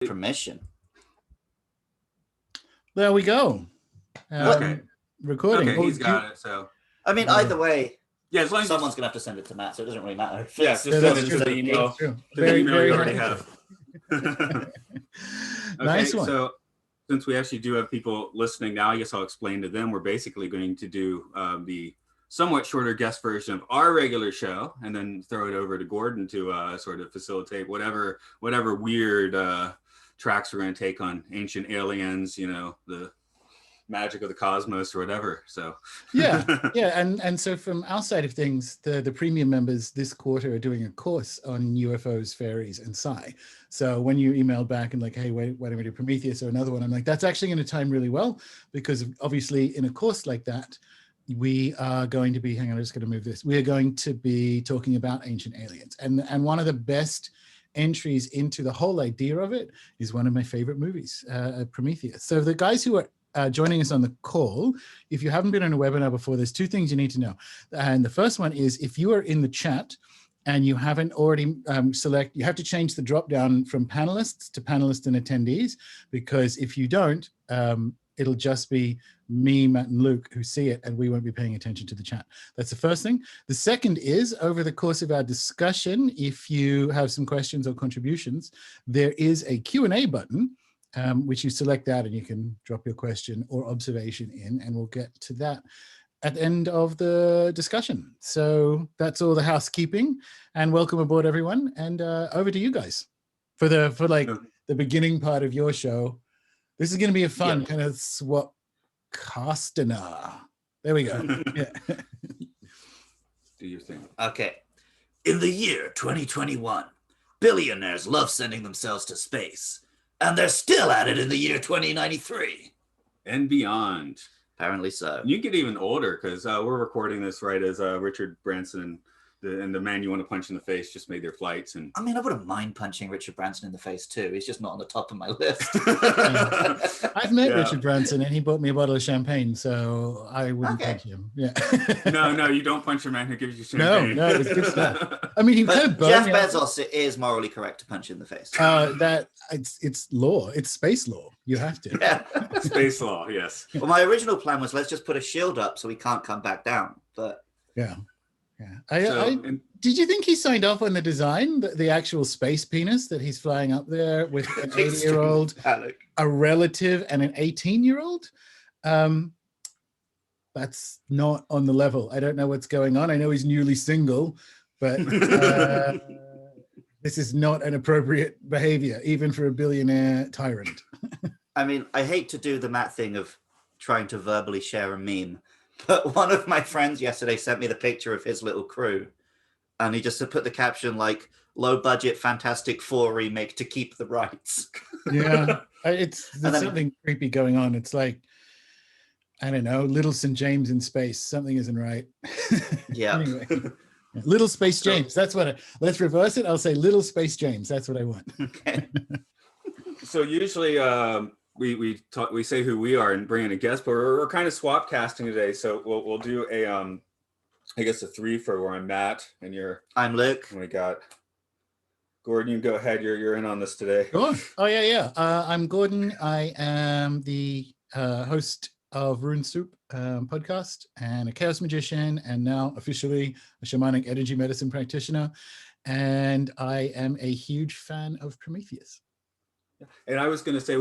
Permission. There we go. Okay. Recording. Okay, he's got it. So I mean, either way, yeah, as long as someone's gonna have to send it to Matt, so it doesn't really matter. yeah, just send it to the email. To the email you already have. Okay, Nice one. So since we actually do have people listening now, I guess I'll explain to them. We're basically going to do the somewhat shorter guest version of our regular show, and then throw it over to Gordon to sort of facilitate whatever weird tracks we're going to take on ancient aliens, you know, the magic of the cosmos or whatever. So yeah, and so from our side of things, the premium members this quarter are doing a course on UFOs, faeries, and Sci. So when you emailed back and like, hey, why don't we do Prometheus or another one? I'm like, that's actually going to time really well, because obviously in a course like that, we are going to be, hang on, I'm just going to move this. We are going to be talking about ancient aliens. And one of the best entries into the whole idea of it is one of my favorite movies, Prometheus. So the guys who are joining us on the call, if you haven't been on a webinar before, there's two things you need to know. And the first one is, if you are in the chat and you haven't already you have to change the drop down from panelists to panelists and attendees, because if you don't, it'll just be me, Matt, and Luke who see it, and we won't be paying attention to the chat. That's the first thing. The second is, over the course of our discussion, if you have some questions or contributions, there is a Q&A button, which you select that and you can drop your question or observation in, and we'll get to that at the end of the discussion. So that's all the housekeeping, and welcome aboard, everyone. And over to you guys for the beginning part of your show. This is going to be a fun kind of SWAPCAST. There we go. Yeah. Do your thing. Okay. In the year 2021, billionaires love sending themselves to space, and they're still at it in the year 2093. And beyond. Apparently so. You get even older, because we're recording this right as Richard Branson and the man you want to punch in the face just made their flights. And I mean, I wouldn't mind punching Richard Branson in the face too. He's just not on the top of my list. I've met Richard Branson, and he bought me a bottle of champagne, so I wouldn't punch him. Yeah. No, you don't punch a man who gives you champagne. No, it's good stuff. I mean, he kind of Jeff Bezos, it is morally correct to punch in the face. It's law. It's space law. You have to. Yeah. Space law, yes. Well, my original plan was, let's just put a shield up so he can't come back down. But yeah. Did you think he signed off on the design, the actual space penis that he's flying up there with an 80-year-old, a relative, and an 18-year-old? That's not on the level. I don't know what's going on. I know he's newly single, but this is not an appropriate behavior, even for a billionaire tyrant. I mean, I hate to do the Matt thing of trying to verbally share a meme, but one of my friends yesterday sent me the picture of his little crew, and he just put the caption like, "Low budget Fantastic Four remake to keep the rights." Yeah, there's something creepy going on. It's like, I don't know, Little St. James in space. Something isn't right. Yeah. Anyway, Little Space James. That's what. Let's reverse it. I'll say Little Space James. That's what I want. Okay. So usually we say who we are and bring in a guest, but we're kind of swap casting today. So we'll do a I guess a three for where I'm Matt and I'm Luke. And we got Gordon. You can go ahead. You're in on this today. Sure. Oh yeah. I'm Gordon. I am the host of Rune Soup podcast, and a chaos magician, and now officially a shamanic energy medicine practitioner. And I am a huge fan of Prometheus. And I was going to say,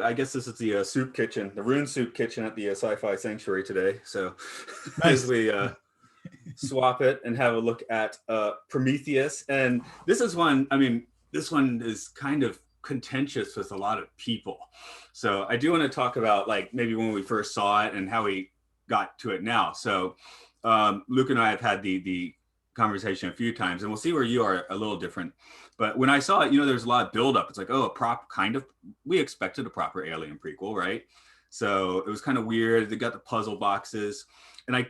I guess this is the soup kitchen, the Rune Soup kitchen at the Sci-Fi Sanctuary today. So as we swap it and have a look at Prometheus. And this is one, I mean, this one is kind of contentious with a lot of people. So I do want to talk about like maybe when we first saw it and how we got to it now. So Luke and I have had the conversation a few times, and we'll see where you are a little different. But when I saw it, there's a lot of buildup. It's like, oh, we expected a proper Alien prequel, right? So it was kind of weird. They got the puzzle boxes. And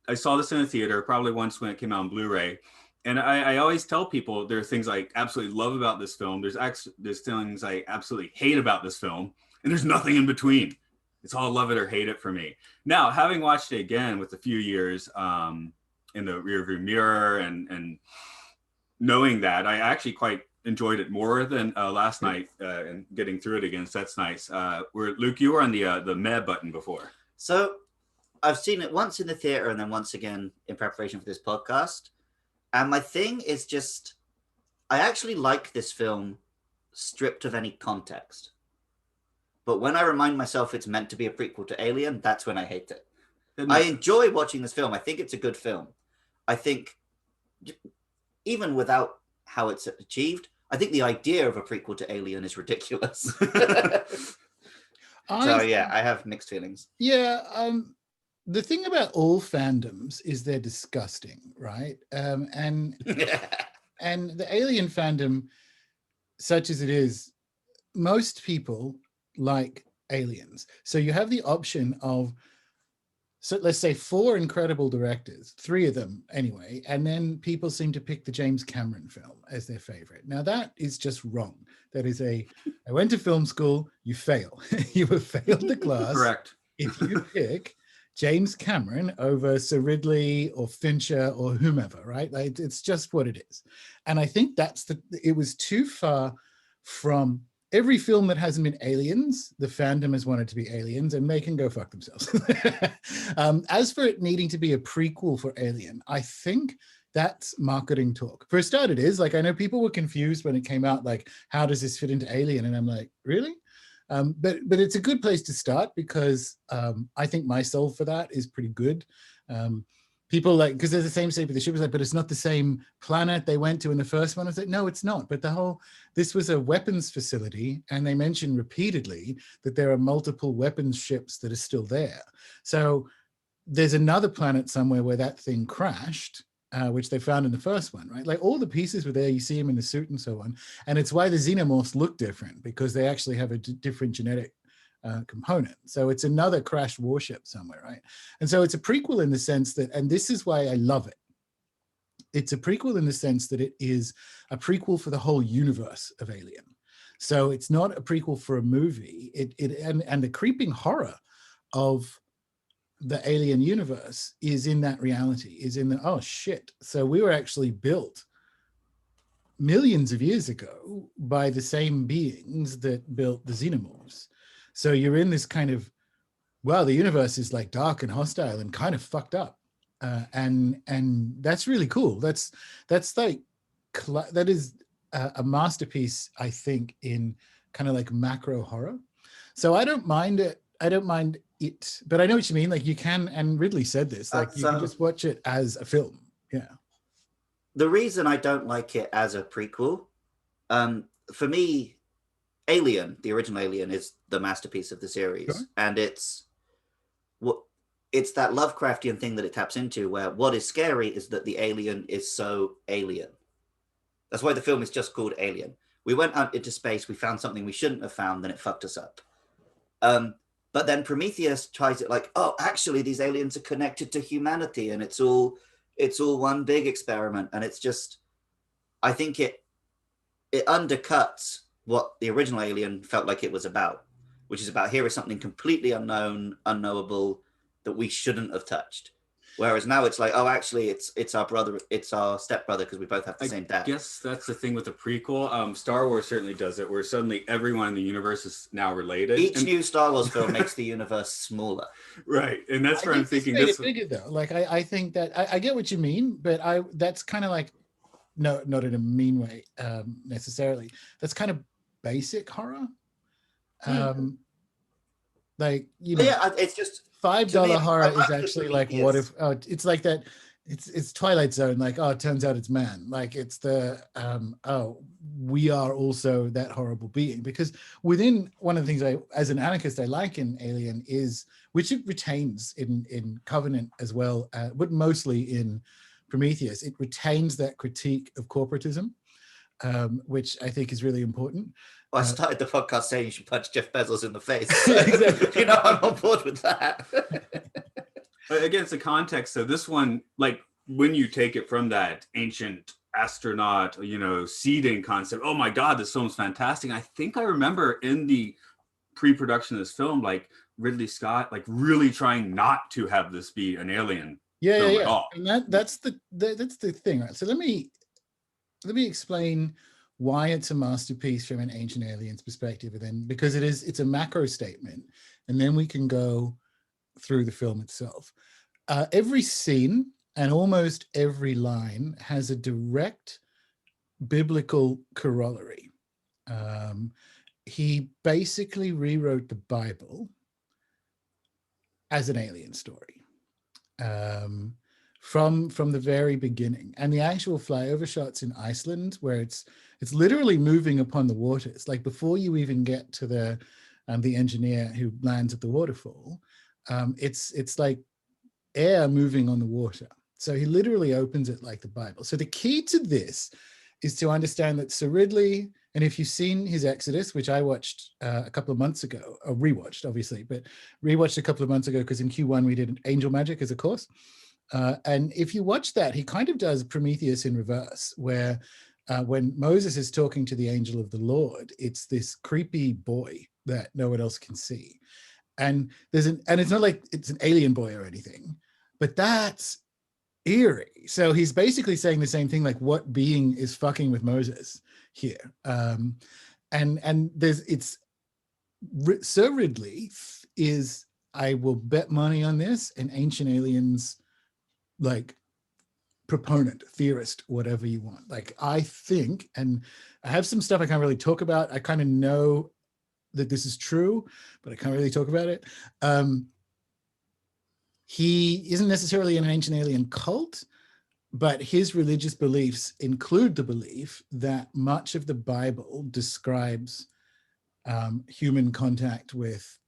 I saw this in a theater, probably once when it came out on Blu-ray. And I always tell people there are things I absolutely love about this film. There's things I absolutely hate about this film. And there's nothing in between. It's all love it or hate it for me. Now, having watched it again with a few years in the rearview mirror and knowing that, I actually quite enjoyed it more than last night, and getting through it again. So that's nice. Luke, you were on the meh button before. So I've seen it once in the theater and then once again in preparation for this podcast. And my thing is just, I actually like this film stripped of any context. But when I remind myself it's meant to be a prequel to Alien, that's when I hate it. I enjoy watching this film. I think it's a good film. I think even without how it's achieved, I think the idea of a prequel to Alien is ridiculous. So yeah, I have mixed feelings. Yeah, the thing about all fandoms is they're disgusting, right? And the Alien fandom, such as it is, most people like aliens. So you have the option of, so let's say 4 incredible directors, 3 of them anyway, and then people seem to pick the James Cameron film as their favorite. Now that is just wrong. That is I went to film school, you fail. You have failed the class. Correct. If you pick James Cameron over Sir Ridley or Fincher or whomever, right? Like, it's just what it is. And I think it was too far from every film that hasn't been aliens. The fandom has wanted to be aliens, and they can go fuck themselves. As for it needing to be a prequel for Alien, I think that's marketing talk. For a start, it is. Like, I know people were confused when it came out, like, how does this fit into Alien? And I'm like, really? But it's a good place to start, because I think my soul for that is pretty good. People like, because they're the same shape of the ship, was like, but it's not the same planet they went to in the first one. I was like, no, it's not. But this was a weapons facility, and they mentioned repeatedly that there are multiple weapons ships that are still there. So there's another planet somewhere where that thing crashed, which they found in the first one, right? Like, all the pieces were there. You see them in the suit and so on. And it's why the xenomorphs look different, because they actually have a different genetic component. So it's another crashed warship somewhere, right? And so it's a prequel in the sense that, and this is why I love it, it's a prequel in the sense that it is a prequel for the whole universe of Alien. So it's not a prequel for a movie. And the creeping horror of the Alien universe is in that reality, is in the, oh shit, so we were actually built millions of years ago by the same beings that built the xenomorphs. So you're in this kind of, wow, the universe is like dark and hostile and kind of fucked up. And that's really cool. That is a masterpiece, I think, in kind of like macro horror. So I don't mind it. But I know what you mean. Like, you can, and Ridley said this, like, you can just watch it as a film. Yeah. The reason I don't like it as a prequel, for me, Alien, the original Alien, is the masterpiece of the series. Sure. And it's that Lovecraftian thing that it taps into, where what is scary is that the alien is so alien. That's why the film is just called Alien. We went out into space, we found something we shouldn't have found, then it fucked us up. But then Prometheus tries it like, oh, actually these aliens are connected to humanity, and it's all one big experiment. And it's just, I think it undercuts what the original Alien felt like it was about, which is about, here is something completely unknown, unknowable, that we shouldn't have touched. Whereas now it's like, oh, actually it's our brother, it's our stepbrother, because we both have the same dad. I guess that's the thing with the prequel. Star Wars certainly does it, where suddenly everyone in the universe is now related. Each new Star Wars film makes the universe smaller. Right, and that's where I'm thinking this bigger though. Like, I think that I get what you mean, but that's kind of like, no, not in a mean way necessarily. That's kind of basic horror. Like, you know, yeah, it's just $5 horror is actually like, what if, oh, it's like that, it's Twilight Zone, like, oh, it turns out it's man. Like, it's the oh, we are also that horrible being. Because within, one of the things as an anarchist, I like in Alien is, which it retains in Covenant as well, but mostly in Prometheus, it retains that critique of corporatism, which I think is really important. Well, I started the podcast saying you should punch Jeff Bezos in the face. Exactly. You know, I'm on board with that. Against the context, so this one, like, when you take it from that ancient astronaut, you know, seeding concept, oh my God, this film's fantastic. I think I remember in the pre-production of this film, like, Ridley Scott, like, really trying not to have this be an alien film at all. And that's the thing, right? So let me explain why it's a masterpiece from an Ancient Aliens perspective, and then because it's a macro statement, and then we can go through the film itself. Every scene and almost every line has a direct biblical corollary. He basically rewrote the Bible as an alien story from the very beginning. And the actual flyover shots in Iceland, where it's literally moving upon the waters, like before you even get to the engineer who lands at the waterfall, it's like air moving on the water. So he literally opens it like the Bible. So the key to this is to understand that Sir Ridley, and if you've seen his Exodus, which I watched a couple of months ago, or rewatched obviously, but rewatched a couple of months ago because in Q1 we did Angel Magic as a course. And if you watch that, he kind of does Prometheus in reverse, where when Moses is talking to the angel of the Lord, it's this creepy boy that no one else can see. And it's not like it's an alien boy or anything, but that's eerie. So he's basically saying the same thing, like what being is fucking with Moses here. And Sir Ridley is, I will bet money on this, an Ancient Aliens like proponent, theorist, whatever you want. Like I think, and I have some stuff I can't really talk about. I kind of know that this is true, but I can't really talk about it. He isn't necessarily in an ancient alien cult, but his religious beliefs include the belief that much of the Bible describes human contact with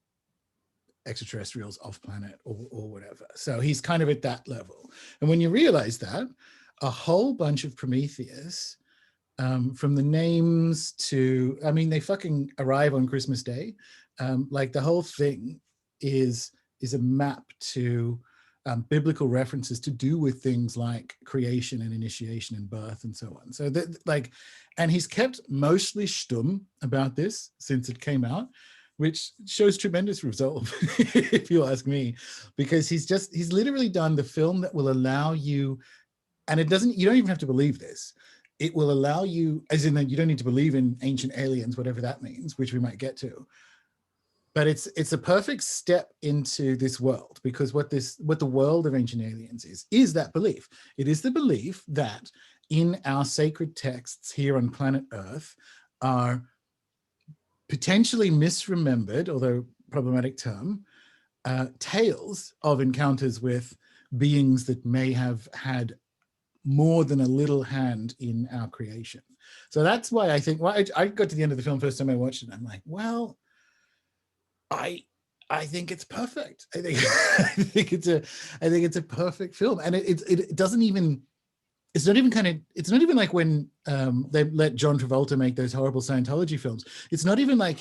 extraterrestrials off planet or whatever. So he's kind of at that level. And when you realize that, a whole bunch of Prometheus, from the names to, I mean, they fucking arrive on Christmas Day. Like the whole thing is a map to biblical references to do with things like creation and initiation and birth and so on. So that, like, and he's kept mostly stum about this since it came out, which shows tremendous resolve, if you ask me, because he's literally done the film that will allow you, and you don't even have to believe this. It will allow you, as in that you don't need to believe in ancient aliens, whatever that means, which we might get to. But it's a perfect step into this world, because what the world of ancient aliens is that belief. It is the belief that in our sacred texts here on planet Earth are potentially misremembered, although problematic term, tales of encounters with beings that may have had more than a little hand in our creation. So that's why I think, well, I got to the end of the film first time I watched it, and I'm like, well, I think it's perfect. I think it's a perfect film, and it doesn't even. It's not even like when they let John Travolta make those horrible Scientology films. It's not even like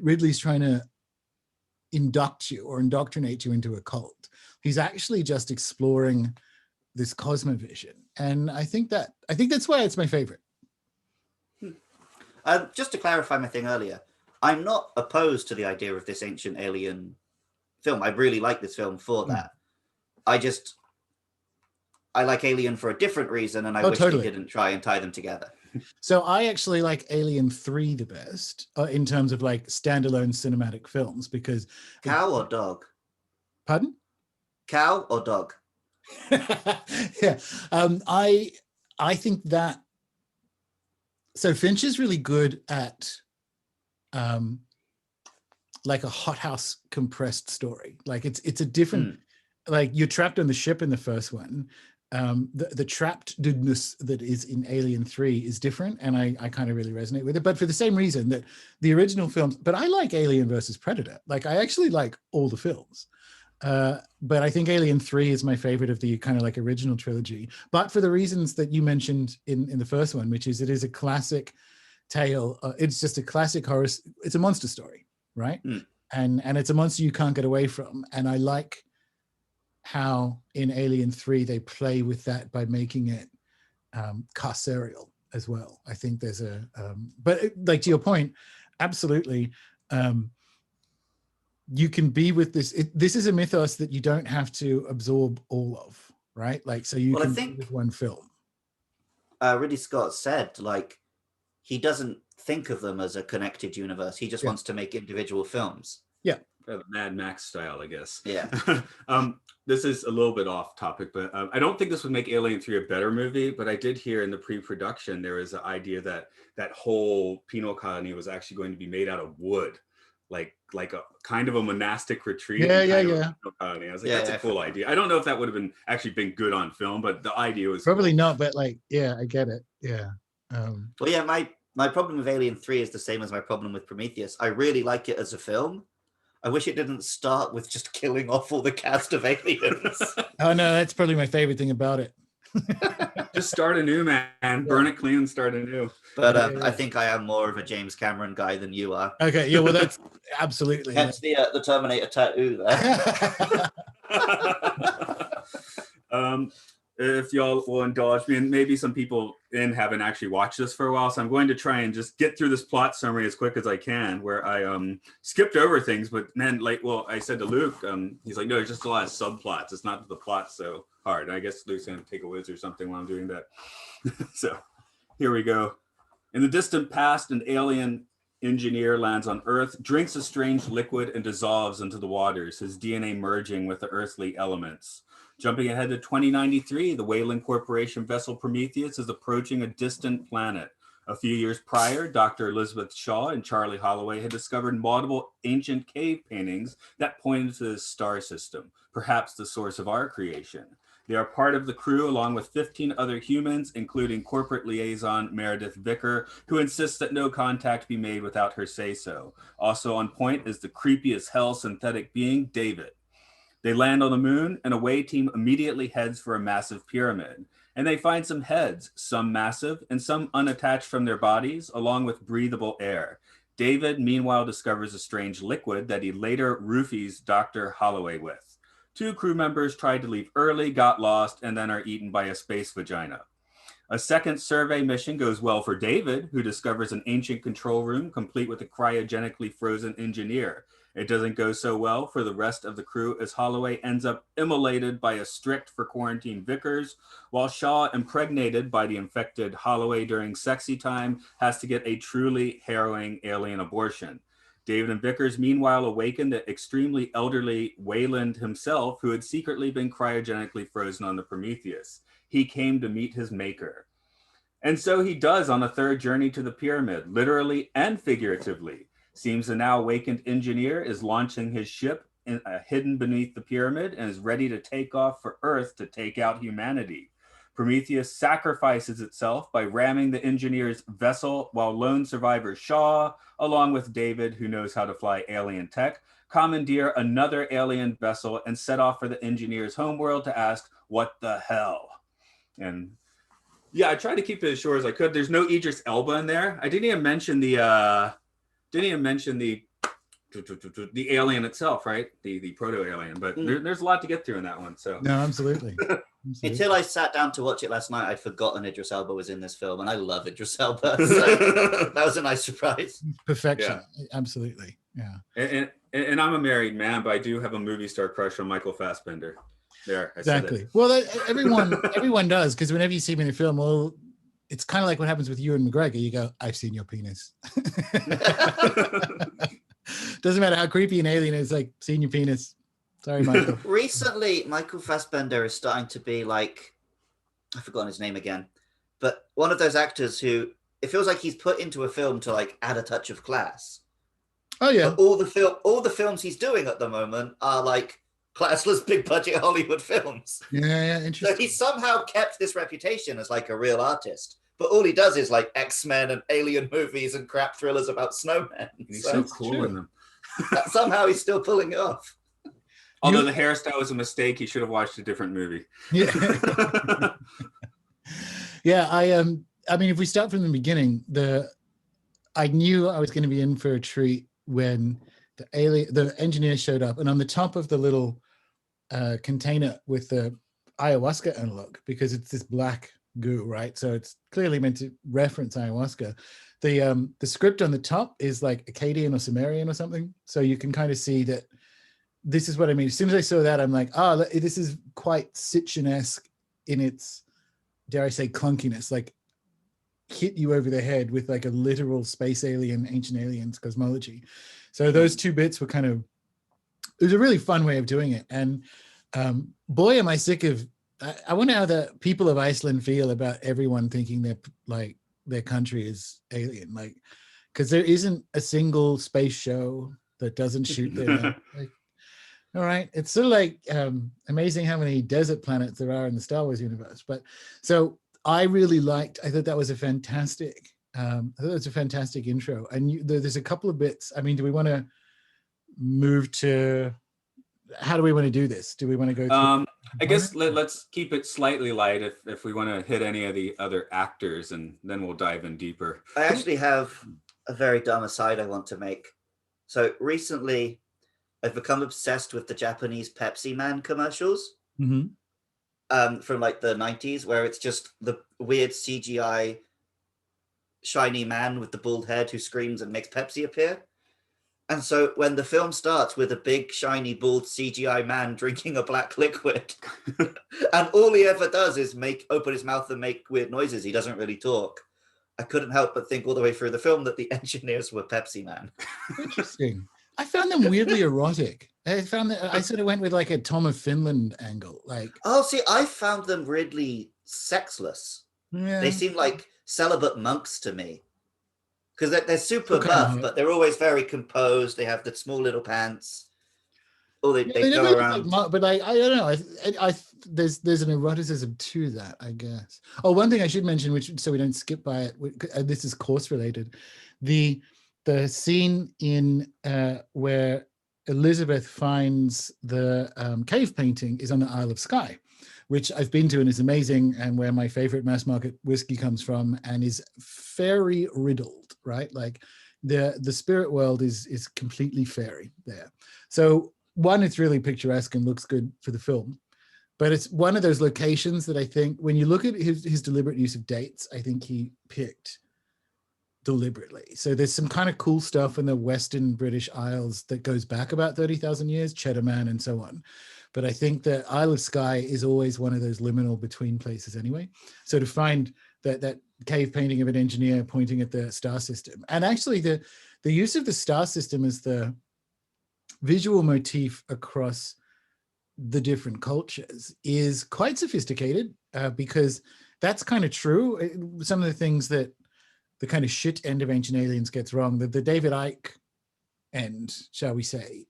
Ridley's trying to induct you or indoctrinate you into a cult. He's actually just exploring this cosmovision, and I think that's why it's my favorite. Just to clarify my thing earlier, I'm not opposed to the idea of this ancient alien film. I really like this film for that. I like Alien for a different reason, and I wish they didn't try and tie them together. So I actually like Alien 3 the best in terms of like standalone cinematic films, because cow or dog? Pardon? Cow or dog? Yeah, I think that. So Finch is really good at like a hothouse compressed story. Like it's a different. Like you're trapped on the ship in the first one. The trappedness that is in Alien 3 is different, and I kind of really resonate with it, but for the same reason that the original films. But I like Alien versus Predator. Like I actually like all the films, but I think Alien 3 is my favorite of the kind of like original trilogy, but for the reasons that you mentioned in the first one, which is it is a classic tale. It's just a classic horror. It's a monster story, right? And it's a monster you can't get away from, and I like how in Alien 3 they play with that by making it carceral as well. I think there's but like to your point, absolutely, you can be with this. This is a mythos that you don't have to absorb all of, right? Like, so you can be with one film. Ridley Scott said, like, he doesn't think of them as a connected universe. He just wants to make individual films. Yeah. Mad Max style, I guess. Yeah. This is a little bit off topic, but I don't think this would make Alien 3 a better movie, but I did hear in the pre-production there was an idea that that whole penal colony was actually going to be made out of wood, like a kind of a monastic retreat. Yeah. I was like, that's a cool idea. I don't know if that would have actually been good on film, but the idea was probably cool. not, but like, yeah, I get it. Yeah. Well, yeah, my problem with Alien 3 is the same as my problem with Prometheus. I really like it as a film. I wish it didn't start with just killing off all the cast of aliens. Oh no, that's probably my favorite thing about it. Just start anew, man. Burn it clean and start anew. But I think I am more of a James Cameron guy than you are. Okay, yeah, well, that's absolutely. Hence the Terminator tattoo there. If y'all will indulge me, and maybe some people haven't actually watched this for a while, so I'm going to try and just get through this plot summary as quick as I can, where I skipped over things, but man, I said to Luke, he's like, no, it's just a lot of subplots. It's not the plot's so hard. And I guess Luke's going to take a whiz or something while I'm doing that. So here we go. In the distant past, an alien engineer lands on Earth, drinks a strange liquid, and dissolves into the waters, his DNA merging with the earthly elements. Jumping ahead to 2093, the Weyland Corporation vessel Prometheus is approaching a distant planet. A few years prior, Dr. Elizabeth Shaw and Charlie Holloway had discovered multiple ancient cave paintings that pointed to the star system, perhaps the source of our creation. They are part of the crew along with 15 other humans, including corporate liaison Meredith Vicker, who insists that no contact be made without her say-so. Also on point is the creepy as hell synthetic being, David. They land on the moon, and away team immediately heads for a massive pyramid. And they find some heads, some massive, and some unattached from their bodies, along with breathable air. David, meanwhile, discovers a strange liquid that he later roofies Dr. Holloway with. 2 crew members tried to leave early, got lost, and then are eaten by a space vagina. A second survey mission goes well for David, who discovers an ancient control room complete with a cryogenically frozen engineer. It doesn't go so well for the rest of the crew as Holloway ends up immolated by a strict for quarantine Vickers, while Shaw, impregnated by the infected Holloway during sexy time, has to get a truly harrowing alien abortion. David and Vickers meanwhile awaken the extremely elderly Weyland himself, who had secretly been cryogenically frozen on the Prometheus. He came to meet his maker. And so he does on a third journey to the pyramid, literally and figuratively. Seems the now awakened engineer is launching his ship hidden beneath the pyramid and is ready to take off for Earth to take out humanity. Prometheus sacrifices itself by ramming the engineer's vessel, while lone survivor Shaw, along with David, who knows how to fly alien tech, commandeer another alien vessel and set off for the engineer's homeworld to ask, what the hell? And yeah, I tried to keep it as short as I could. There's no Idris Elba in there. I didn't even mention the alien itself, right? The proto-alien, but there's a lot to get through in that one. So no, absolutely. Until I sat down to watch it last night, I'd forgotten Idris Elba was in this film, and I love Idris Elba. So that was a nice surprise. Perfection, absolutely. Yeah. And I'm a married man, but I do have a movie star crush on Michael Fassbender. There, I exactly. Said it. Well, everyone does, because whenever you see him in a film, well, it's kind of like what happens with Ewan McGregor. You go, I've seen your penis. Doesn't matter how creepy an alien is, like, seen your penis. Sorry, Michael. Recently, Michael Fassbender is starting to be like, I've forgotten his name again, but one of those actors who, it feels like he's put into a film to like add a touch of class. Oh yeah. But all the films he's doing at the moment are like classless big budget Hollywood films. Yeah, interesting. So he somehow kept this reputation as like a real artist, but all he does is like X-Men and alien movies and crap thrillers about snowmen. He's so cool in them. Somehow he's still pulling it off. Although the hairstyle was a mistake, he should have watched a different movie. Yeah. Yeah, I mean, if we start from the beginning, I knew I was going to be in for a treat when the engineer showed up, and on the top of the little container with the ayahuasca analog, because it's this black goo, right? So it's clearly meant to reference ayahuasca. The script on the top is like Akkadian or Sumerian or something, so you can kind of see that this is what I mean. As soon as I saw that, I'm like, oh, this is quite Sitchin-esque in its, dare I say, clunkiness. Like, hit you over the head with like a literal space alien, ancient aliens cosmology. So those two bits were kind of, it was a really fun way of doing it. And boy, am I sick of, I wonder how the people of Iceland feel about everyone thinking they're like their country is alien, like, because there isn't a single space show that doesn't shoot there. Like, all right, it's sort of like amazing how many desert planets there are in the Star Wars universe. But so I really liked, I thought that was a fantastic, intro. And there's a couple of bits. I mean, do we want to move to, how do we want to do this? Do we want to go through? I guess let's keep it slightly light if we want to hit any of the other actors, and then we'll dive in deeper. I actually have a very dumb aside I want to make. So recently, I've become obsessed with the Japanese Pepsi Man commercials from like the 90s, where it's just the weird CGI shiny man with the bald head who screams and makes Pepsi appear. And so when the film starts with a big, shiny, bald CGI man drinking a black liquid, and all he ever does is open his mouth and make weird noises, he doesn't really talk, I couldn't help but think all the way through the film that the engineers were Pepsi Man. Interesting. I found them weirdly erotic. I found that I sort of went with like a Tom of Finland angle. Like, oh, see, I found them really sexless. Yeah. They seem like celibate monks to me. Because they're super buff, but they're always very composed. They have the small little pants. Oh, they go around. Like, but I don't know. There's an eroticism to that, I guess. Oh, one thing I should mention, which so we don't skip by it. This is course related. The scene in where Elizabeth finds the cave painting is on the Isle of Skye, which I've been to and is amazing, and where my favorite mass market whiskey comes from, and is fairy riddled, right? Like the spirit world is completely fairy there. So one, it's really picturesque and looks good for the film, but it's one of those locations that I think when you look at his deliberate use of dates, I think he picked deliberately. So there's some kind of cool stuff in the Western British Isles that goes back about 30,000 years, Cheddar Man and so on. But I think the Isle of Skye is always one of those liminal between places anyway. So to find that cave painting of an engineer pointing at the star system, and actually the use of the star system as the visual motif across the different cultures is quite sophisticated, because that's kind of true. Some of the things that the kind of shit end of Ancient Aliens gets wrong, the David Icke end, shall we say,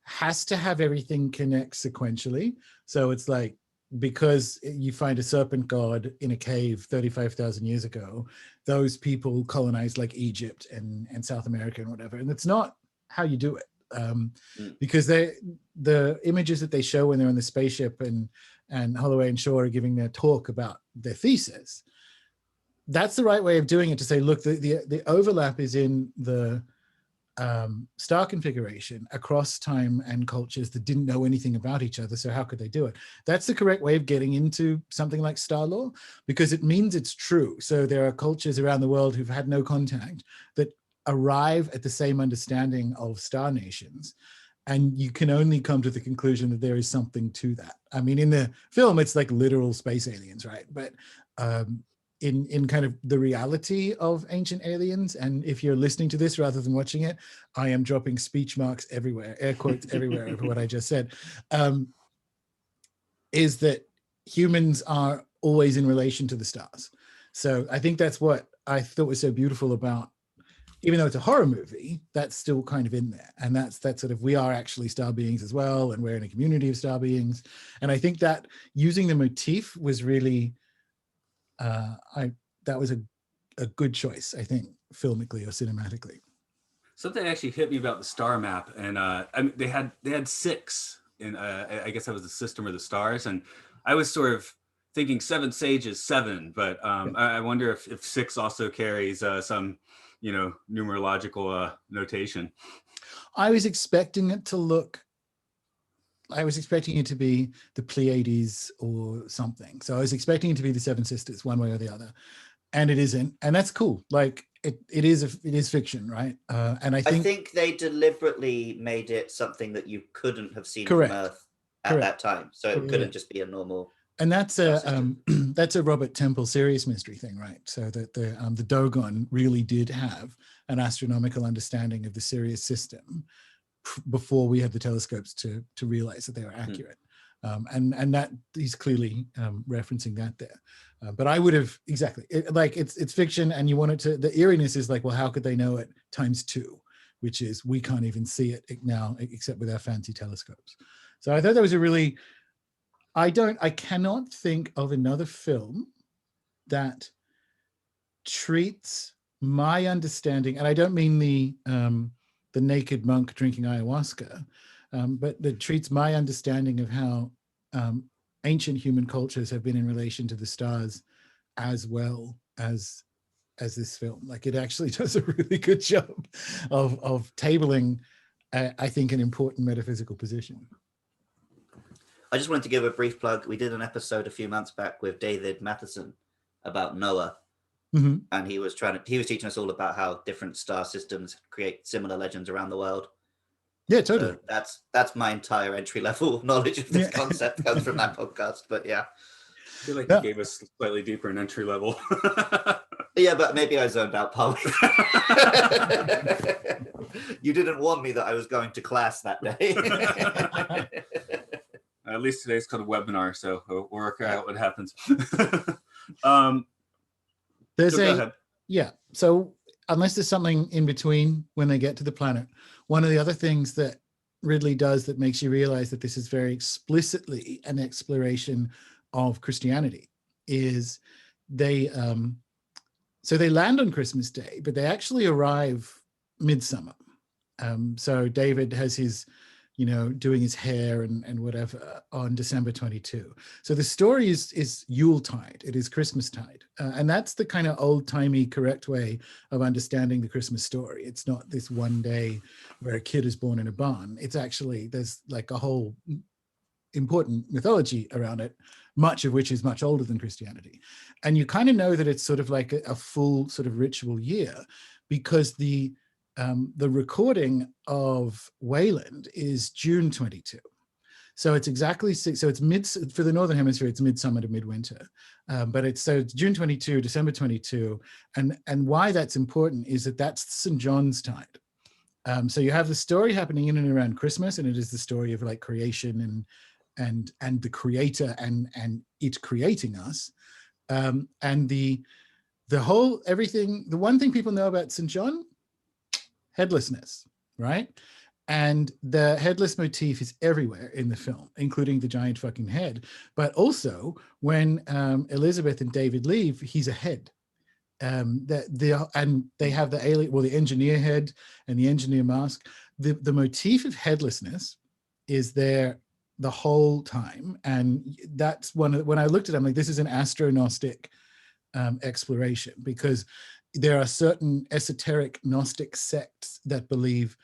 has to have everything connect sequentially. So it's like, because you find a serpent god in a cave 35,000 years ago, those people colonized like Egypt and South America and whatever. And it's not how you do it. Because the images that they show when they're on the spaceship and Holloway and Shaw are giving their talk about their thesis, that's the right way of doing it, to say, look, the overlap is in the star configuration across time and cultures that didn't know anything about each other. So how could they do it? That's the correct way of getting into something like star lore, because it means it's true. So there are cultures around the world who've had no contact that arrive at the same understanding of star nations. And you can only come to the conclusion that there is something to that. I mean, in the film, it's like literal space aliens, right? But in kind of the reality of Ancient Aliens, and if you're listening to this rather than watching it, I am dropping speech marks everywhere, air quotes everywhere over what I just said, is that humans are always in relation to the stars. So I think that's what I thought was so beautiful about, even though it's a horror movie, that's still kind of in there. And that's sort of, we are actually star beings as well, and we're in a community of star beings. And I think that using the motif was really, that was a good choice, I think, filmically or cinematically. Something actually hit me about the star map, and I mean, they had 6 in I guess that was the system or the stars, and I was sort of thinking 7 sages 7, but I wonder if 6 also carries some numerological notation. I was expecting it to be the Pleiades or something. So I was expecting it to be the 7 sisters, one way or the other, and it isn't, and that's cool. Like it is fiction, right? And I think they deliberately made it something that you couldn't have seen Correct. from Earth at that time, so it couldn't just be a normal. And that's that's a Robert Temple serious mystery thing, right? So that the Dogon really did have an astronomical understanding of the Sirius system before we had the telescopes to realize that they were accurate. And that he's clearly referencing that there. But I would have it's fiction, and you want it to, the eeriness is like, well, how could they know it ×2, which is we can't even see it now except with our fancy telescopes. So I thought that was a really, I cannot think of another film that treats my understanding, and I don't mean the naked monk drinking ayahuasca, but that treats my understanding of how ancient human cultures have been in relation to the stars as well as this film. Like, it actually does a really good job of tabling, I think, an important metaphysical position. I just wanted to give a brief plug. We did an episode a few months back with David Matheson about Noah. Mm-hmm. And he was teaching us all about how different star systems create similar legends around the world. Yeah, totally. So that's my entire entry level knowledge of this concept comes from that podcast. But yeah, I feel like you gave us slightly deeper an entry level. Yeah, but maybe I zoned out partly. You didn't warn me that I was going to class that day. At least today's called a webinar, so we'll work out what happens. So unless there's something in between when they get to the planet, one of the other things that Ridley does that makes you realize that this is very explicitly an exploration of Christianity is they land on Christmas Day, but they actually arrive midsummer. So David has his, doing his hair and whatever on December 22. So the story is Yuletide. It is Christmastide. And that's the kind of old-timey correct way of understanding the Christmas story. It's not this one day where a kid is born in a barn. It's actually, there's like a whole important mythology around it, much of which is much older than Christianity. And you kind of know that it's sort of like a full sort of ritual year, because the recording of Wayland is June 22. So it's exactly so it's for the Northern Hemisphere, it's midsummer to midwinter. But it's June 22, December 22. And why that's important is that that's St. John's tide. So you have the story happening in and around Christmas, and it is the story of like creation and the creator and it creating us. And the one thing people know about St. John, headlessness, right? And the headless motif is everywhere in the film, including the giant fucking head. But also when Elizabeth and David leave, he's a head. And they have the engineer head and the engineer mask. The motif of headlessness is there the whole time. And that's when I looked at it, I'm like, this is an astro-Gnostic exploration, because there are certain esoteric Gnostic sects that believe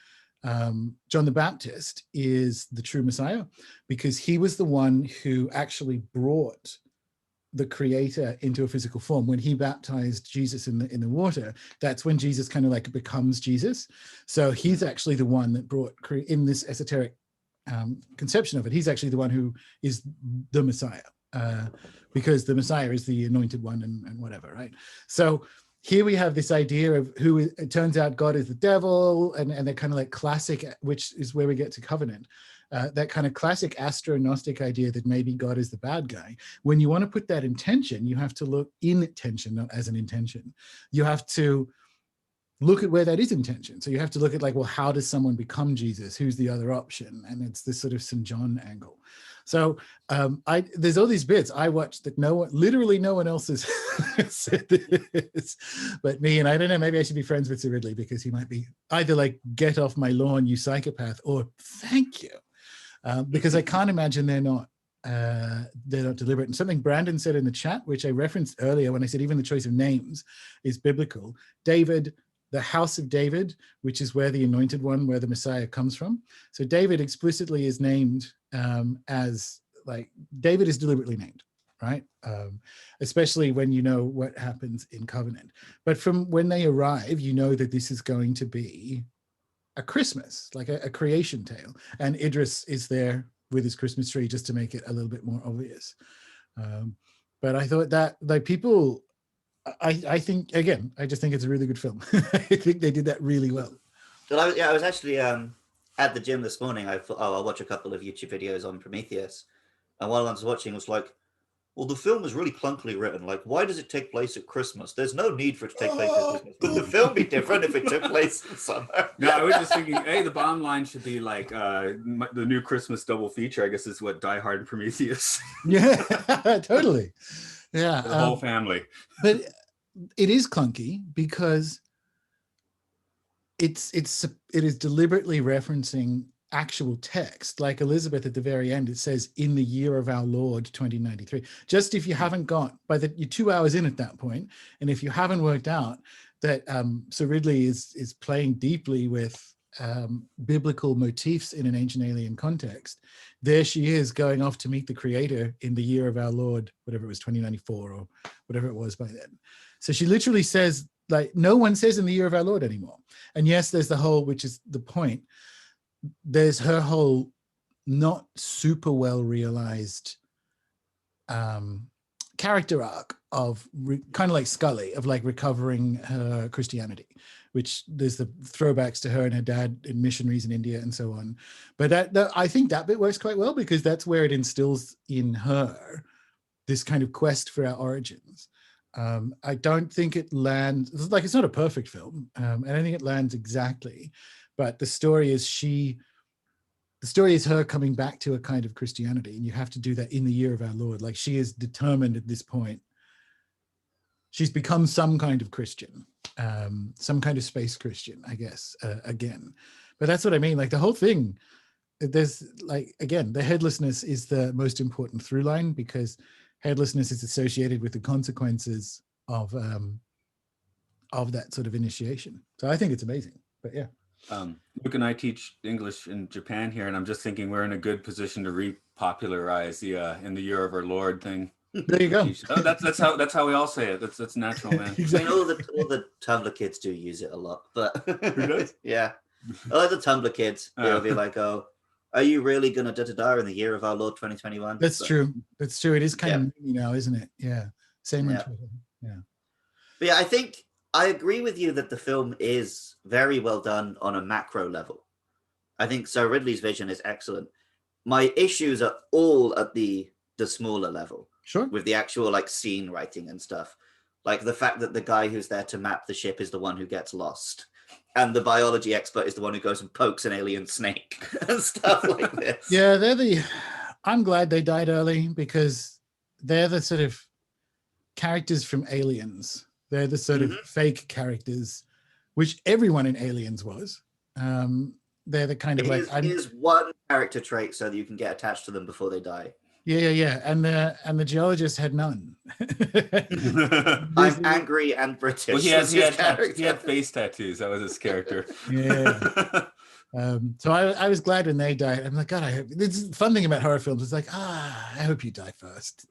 John the Baptist is the true Messiah, because he was the one who actually brought the creator into a physical form. When he baptized Jesus in the water, that's when Jesus kind of like becomes Jesus. So he's actually the one that brought, in this esoteric conception of it, he's actually the one who is the Messiah, because the Messiah is the anointed one and whatever, right? So here we have this idea of who it turns out God is the devil, and they're kind of like classic, which is where we get to Covenant, that kind of classic astro-Gnostic idea that maybe God is the bad guy. When you want to put that in tension, you have to look in tension, not as an intention. You have to look at where that is in tension. So you have to look at like, well, how does someone become Jesus? Who's the other option? And it's this sort of St. John angle. So there's all these bits I watched that literally no one else has said this but me. And I don't know, maybe I should be friends with Sir Ridley, because he might be either like, get off my lawn, you psychopath, or thank you. Because I can't imagine they're not deliberate. And something Brandon said in the chat, which I referenced earlier when I said even the choice of names is biblical. David, the house of David, which is where the anointed one, where the Messiah comes from. So David explicitly is named as like, David is deliberately named, right? Especially when you know what happens in Covenant. But from when they arrive, you know that this is going to be a Christmas, like a creation tale. And Idris is there with his Christmas tree just to make it a little bit more obvious. But I thought that like people, I think again, I just think it's a really good film. I think they did that really well. Well, I was actually at the gym this morning. I thought, oh, I'll watch a couple of YouTube videos on Prometheus, and while I was watching, I was like, well, the film is really clunkily written. Like, why does it take place at Christmas? There's no need for it to take place at Christmas. Would the film be different if it took place in summer? No, I was just thinking, hey, the bottom line should be like the new Christmas double feature. I guess is what Die Hard and Prometheus. Yeah, totally. Yeah, the whole family. But it is clunky because it is deliberately referencing actual text. Like Elizabeth at the very end, it says "in the year of our Lord 2093." Just if you haven't got you're 2 hours in at that point, and if you haven't worked out that so Ridley is playing deeply with biblical motifs in an ancient alien context, there she is going off to meet the creator in the year of our Lord, whatever it was, 2094 or whatever it was by then. So she literally says, like, no one says in the year of our Lord anymore. And yes, there's the whole, which is the point, there's her whole not super well realized character arc of kind of like Scully, of like recovering her Christianity, which there's the throwbacks to her and her dad in missionaries in India and so on. But that I think that bit works quite well because that's where it instills in her this kind of quest for our origins. I don't think it lands, like, it's not a perfect film. I don't think it lands exactly, but the story is her coming back to a kind of Christianity, and you have to do that in the year of our Lord. Like, she is determined at this point. She's become some kind of Christian, some kind of space Christian, I guess, again. But that's what I mean. Like, the whole thing, there's like, again, the headlessness is the most important through line because headlessness is associated with the consequences of that sort of initiation. So I think it's amazing. But yeah. Luke and I teach English in Japan here, and I'm just thinking we're in a good position to repopularize the "in the year of our Lord" thing. There you go. Oh, that's how we all say it. That's natural, man. I mean, all the Tumblr kids do use it a lot, but Who does? Yeah, I like the Tumblr kids. They'll be like, "Oh, are you really gonna da in the year of our Lord 2021?" That's true. That's true. It is kind of now, isn't it? Yeah. Same on Twitter. Yeah. But yeah, I think I agree with you that the film is very well done on a macro level. I think so. Ridley's vision is excellent. My issues are all at the smaller level. Sure. With the actual like scene writing and stuff. Like the fact that the guy who's there to map the ship is the one who gets lost. And the biology expert is the one who goes and pokes an alien snake and stuff like this. Yeah, I'm glad they died early because they're the sort of characters from Aliens. They're the sort of fake characters, which everyone in Aliens was. They're the kind of Here's one character trait so that you can get attached to them before they die. Yeah. And the geologist had none. I'm angry and British. Well, he had face tattoos. That was his character. Yeah. So I was glad when they died. I'm like, God, I hope. It's the fun thing about horror films. It's like, I hope you die first.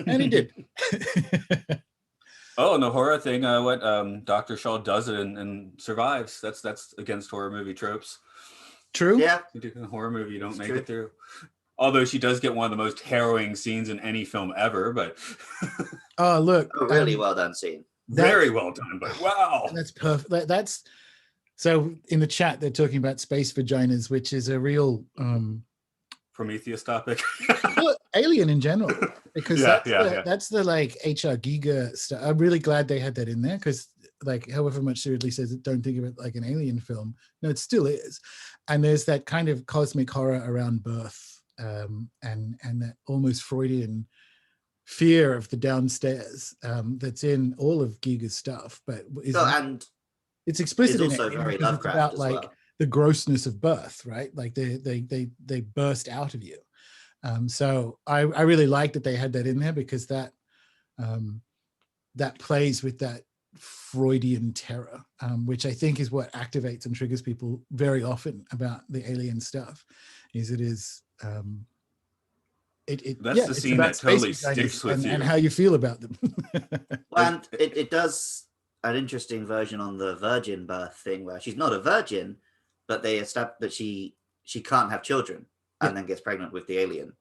And he did. Oh, and the horror thing, what Dr. Shaw does it and survives. That's against horror movie tropes. True. Yeah. You do a horror movie, you don't make it through. Although she does get one of the most harrowing scenes in any film ever, but oh, look, a really well done scene. Very well done, but wow. That's perfect. That's so in the chat they're talking about space vaginas, which is a real Prometheus topic. Well, alien in general, because that's the like HR Giga stuff. I'm really glad they had that in there because, like, however much Ridley says it, don't think of it like an alien film. No, it still is. And there's that kind of cosmic horror around birth, and that almost Freudian fear of the downstairs that's in all of Giga's stuff. But and it's explicit it's in also it very because it's about like well. the grossness of birth, right? Like they burst out of you. So I really like that they had that in there because that plays with that Freudian terror, which I think is what activates and triggers people very often about the alien stuff. Is that's the scene that totally sticks with you and how you feel about them. Well, and it does an interesting version on the virgin birth thing where she's not a virgin, but they establish that she can't have children and then gets pregnant with the alien.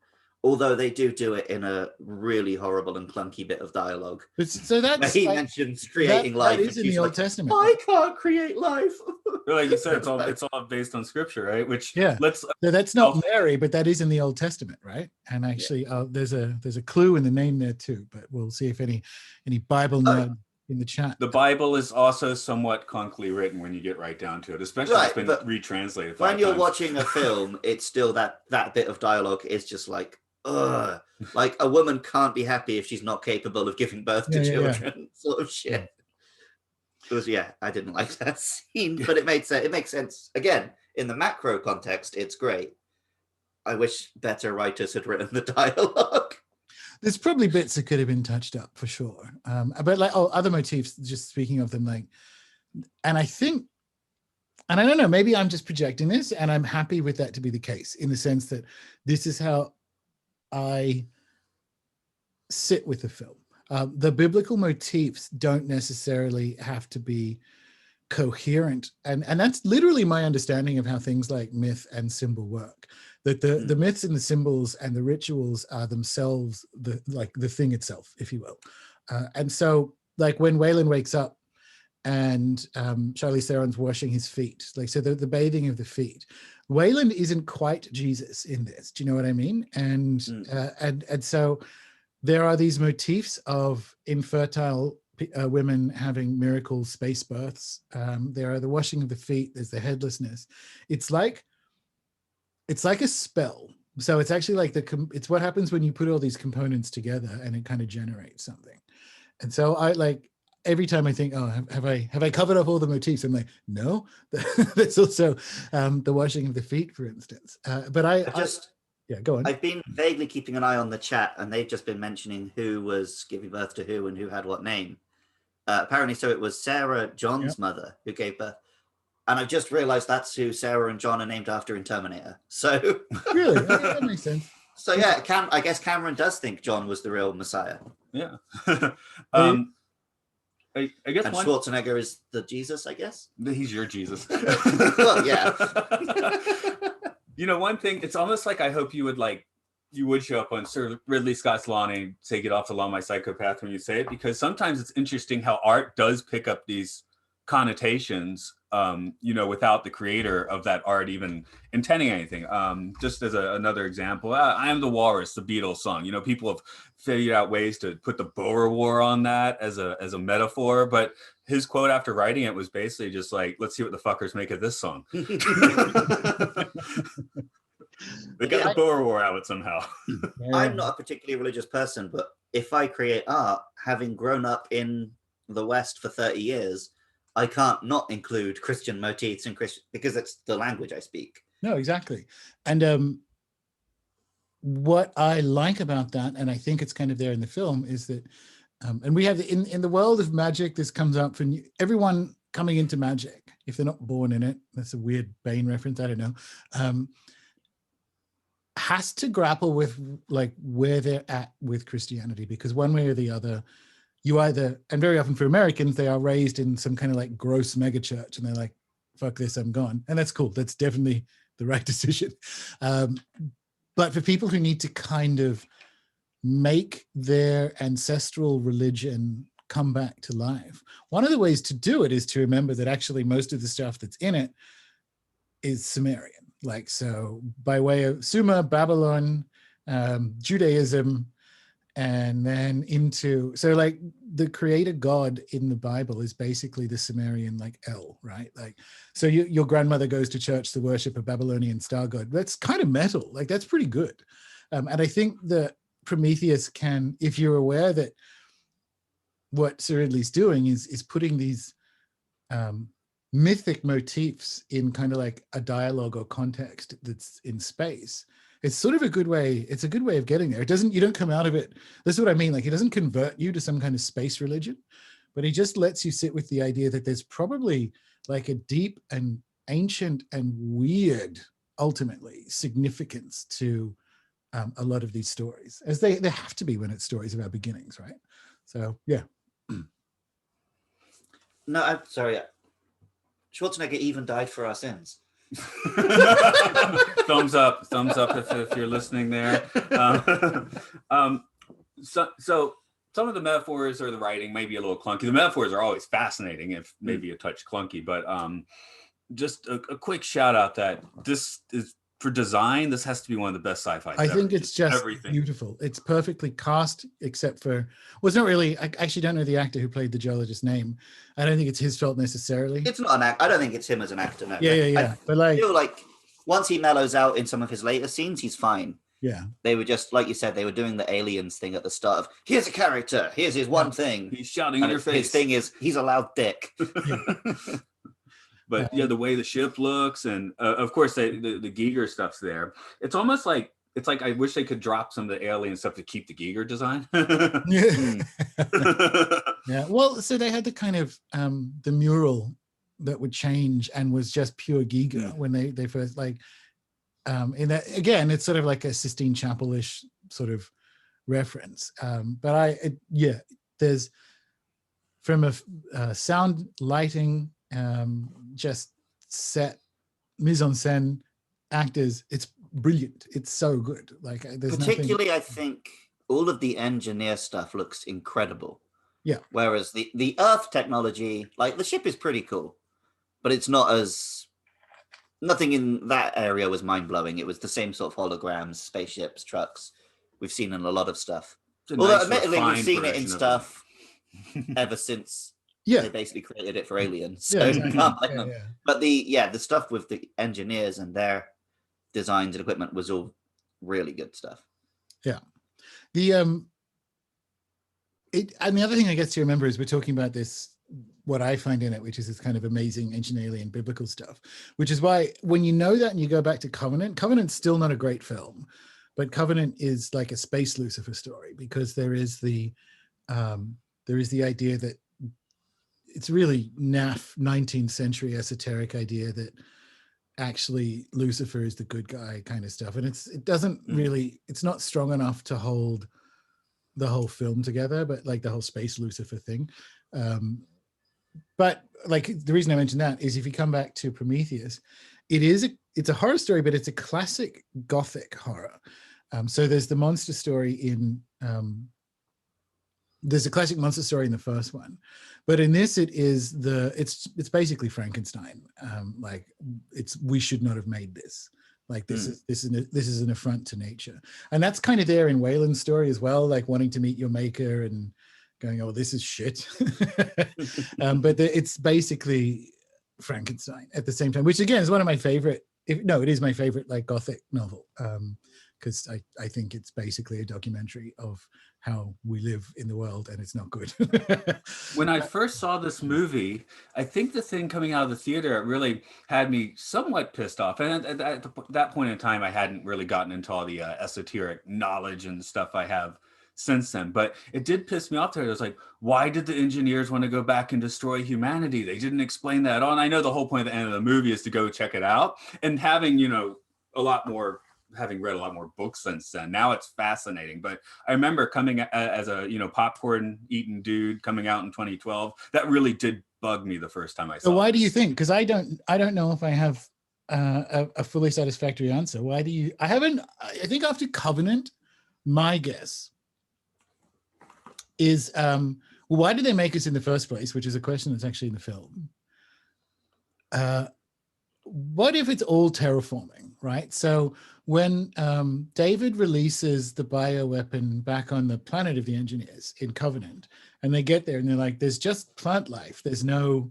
Although they do it in a really horrible and clunky bit of dialogue. So that's he mentions creating life. That is in the Old Testament. I can't create life. Like you said, it's all based on scripture, right? Which so that's not Mary, but that is in the Old Testament, right? And actually, there's a clue in the name there too. But we'll see if any Bible nerd in the chat. The Bible is also somewhat clunkily written when you get right down to it, especially it's been retranslated. When you're watching a film, it's still that bit of dialogue is just like, ugh. Like a woman can't be happy if she's not capable of giving birth to children, sort of shit. It was, I didn't like that scene, but it made sense. It makes sense. Again, in the macro context, it's great. I wish better writers had written the dialogue. There's probably bits that could have been touched up for sure. But like other motifs, just speaking of them, like, and I think, and I don't know, maybe I'm just projecting this, and I'm happy with that to be the case, in the sense that this is how I sit with the film. The biblical motifs don't necessarily have to be coherent, and that's literally my understanding of how things like myth and symbol work. That the myths and the symbols and the rituals are themselves the thing itself, if you will. And so, like when Wayland wakes up and Charlize Theron's washing his feet, like, so the bathing of the feet, Wayland isn't quite Jesus in this. Do you know what I mean? And so there are these motifs of infertile women having miracle space births. There are the washing of the feet. There's the headlessness. It's like a spell. So it's actually like it's what happens when you put all these components together and it kind of generates something. And so I like, every time I think, oh, have I covered up all the motifs? I'm like, no. There's also the washing of the feet, for instance. But go on. I've been vaguely keeping an eye on the chat, and they've just been mentioning who was giving birth to who and who had what name. Apparently, so it was Sarah, John's mother, who gave birth. And I've just realized that's who Sarah and John are named after in Terminator. So really, that makes sense. So yeah, I guess Cameron does think John was the real Messiah. Yeah. I guess and Schwarzenegger is the Jesus, I guess. He's your Jesus. Well, yeah. You know, one thing, it's almost like I hope you would show up on Sir Ridley Scott's lawn and say, "Get off the lawn, my psychopath," when you say it, because sometimes it's interesting how art does pick up these connotations, without the creator of that art even intending anything. Just as another example, I Am the Walrus, the Beatles song. You know, people have figured out ways to put the Boer War on that as a metaphor, but his quote after writing it was basically just like, "Let's see what the fuckers make of this song." They got the Boer War out somehow. I'm not a particularly religious person, but if I create art, having grown up in the West for 30 years, I can't not include Christian motifs and Christian, because it's the language I speak. No, exactly. And what I like about that, and I think it's kind of there in the film, is that, and we have in the world of magic, this comes up for everyone coming into magic, if they're not born in it. That's a weird Bane reference, I don't know. Has to grapple with like where they're at with Christianity, because one way or the other, you either, and very often for Americans, they are raised in some kind of like gross mega church and they're like, fuck this, I'm gone. And that's cool. That's definitely the right decision. But for people who need to kind of make their ancestral religion come back to life, one of the ways to do it is to remember that actually most of the stuff that's in it is Sumerian. Like, so by way of Sumer, Babylon, Judaism, and then into, so like the creator god in the Bible is basically the Sumerian like El, right? Like, so your grandmother goes to church to worship a Babylonian star god. That's kind of metal, like that's pretty good. And I think that Prometheus can, if you're aware that what Sir Ridley's doing is putting these mythic motifs in kind of like a dialogue or context that's in space, it's sort of a good way. It's a good way of getting there. You don't come out of it. This is what I mean. Like, he doesn't convert you to some kind of space religion, but he just lets you sit with the idea that there's probably like a deep and ancient and weird, ultimately, significance to a lot of these stories, as they have to be when it's stories about beginnings, right? So, yeah. No, I'm sorry. Schwarzenegger even died for our sins. Thumbs up if you're listening there. So some of the metaphors or the writing may be a little clunky. The metaphors are always fascinating, if maybe a touch clunky, but just a quick shout out that this is, for design, this has to be one of the best sci-fi. I think it's just beautiful. It's perfectly cast, except for, well, it's not really, I actually don't know the actor who played the geologist's name. I don't think it's his fault necessarily. It's not an act. I don't think it's him as an actor. No. Yeah. But I feel like once he mellows out in some of his later scenes, he's fine. Yeah. They were just, like you said, they were doing the aliens thing at the start of, here's a character, here's his one thing. He's shouting in your face. His thing is, he's a loud dick. But yeah, the way the ship looks, and of course the Giger stuff's there. It's almost like, it's like I wish they could drop some of the alien stuff to keep the Giger design. Yeah. Well, so they had the kind of the mural that would change and was just pure Giger when they first, like, in that, again, it's sort of like a Sistine Chapel-ish sort of reference. But there's, from a sound, lighting, just set, mise en scène, actors, it's brilliant. It's so good. Like, there's particularly nothing... I think all of the engineer stuff looks incredible. Yeah. Whereas the Earth technology, like, the ship is pretty cool, but it's not as, nothing in that area was mind-blowing. It was the same sort of holograms, spaceships, trucks we've seen in a lot of stuff. Although admittedly we've seen it in stuff ever since they basically created it for aliens. So exactly. But the stuff with the engineers and their designs and equipment was all really good stuff. Yeah. And the other thing I guess to remember is we're talking about this, what I find in it, which is this kind of amazing ancient alien biblical stuff, which is why when you know that and you go back to Covenant's still not a great film, but Covenant is like a space Lucifer story, because there is the idea that it's really naff 19th century esoteric idea that actually Lucifer is the good guy kind of stuff. And it doesn't really, it's not strong enough to hold the whole film together, but like the whole space Lucifer thing. But like the reason I mentioned that is if you come back to Prometheus, it's a horror story, but it's a classic Gothic horror. So there's the monster story in, there's a classic monster story in the first one, but in this it's basically Frankenstein. Like we should not have made this. Like this is an affront to nature, and that's kind of there in Wayland's story as well. Like wanting to meet your maker and going, oh, this is shit. But it's basically Frankenstein at the same time, which again is one of my favorite. It is my favorite like Gothic novel. Because I think it's basically a documentary of how we live in the world, and it's not good. When I first saw this movie, I think the thing coming out of the theater, it really had me somewhat pissed off. And at that point in time, I hadn't really gotten into all the esoteric knowledge and stuff I have since then. But it did piss me off there. It was like, why did the engineers want to go back and destroy humanity? They didn't explain that at all. And I know the whole point at the end of the movie is to go check it out. And having, having read a lot more books since then, now it's fascinating. But I remember coming as a popcorn eating dude coming out in 2012, that really did bug me the first time I saw it. So why do you think? Because I don't know if I have a fully satisfactory answer. Why do you? I think after Covenant, my guess is why did they make us in the first place, which is a question that's actually in the film. What if it's all terraforming, right? So when David releases the bioweapon back on the planet of the engineers in Covenant, and they get there and they're like, there's just plant life. There's not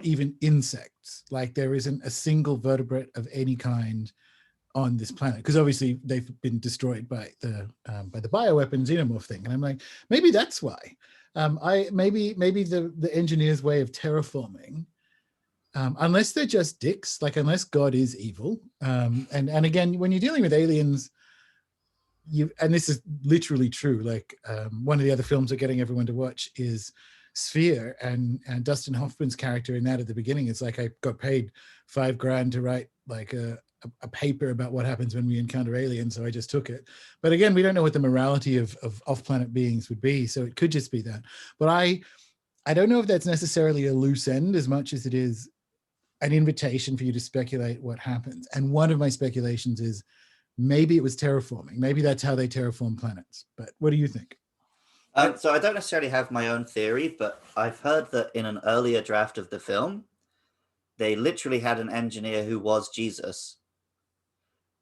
even insects. Like there isn't a single vertebrate of any kind on this planet, because obviously they've been destroyed by the bioweapon xenomorph thing. And I'm like, maybe that's why. Maybe the engineer's way of terraforming, unless they're just dicks, like unless God is evil. And again, when you're dealing with aliens, and this is literally true, like one of the other films we're getting everyone to watch is Sphere, and Dustin Hoffman's character in that at the beginning, it's like, I got paid $5,000 to write like a paper about what happens when we encounter aliens, so I just took it. But again, we don't know what the morality of off-planet beings would be, so it could just be that. But I don't know if that's necessarily a loose end as much as it is. an invitation for you to speculate what happens. And one of my speculations is maybe it was terraforming. Maybe that's how they terraform planets. But what do you think? So I don't necessarily have my own theory, but I've heard that in an earlier draft of the film, they literally had an engineer who was Jesus.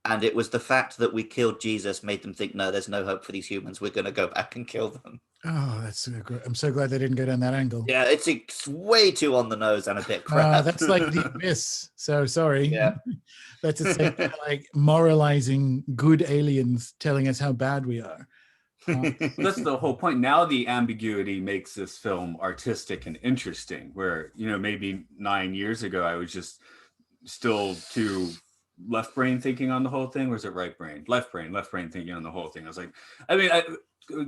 And it was the fact that we killed Jesus made them think, no, there's no hope for these humans. We're going to go back and kill them. Oh, that's so good. I'm so glad they didn't go down that angle. Yeah, it's way too on the nose and a bit crap. That's like the abyss. So sorry. Yeah. That's like moralizing good aliens telling us how bad we are. That's the whole point. Now the ambiguity makes this film artistic and interesting, where, maybe 9 years ago, I was just still too left brain thinking on the whole thing. Or is it right brain? Left brain thinking on the whole thing. I was like,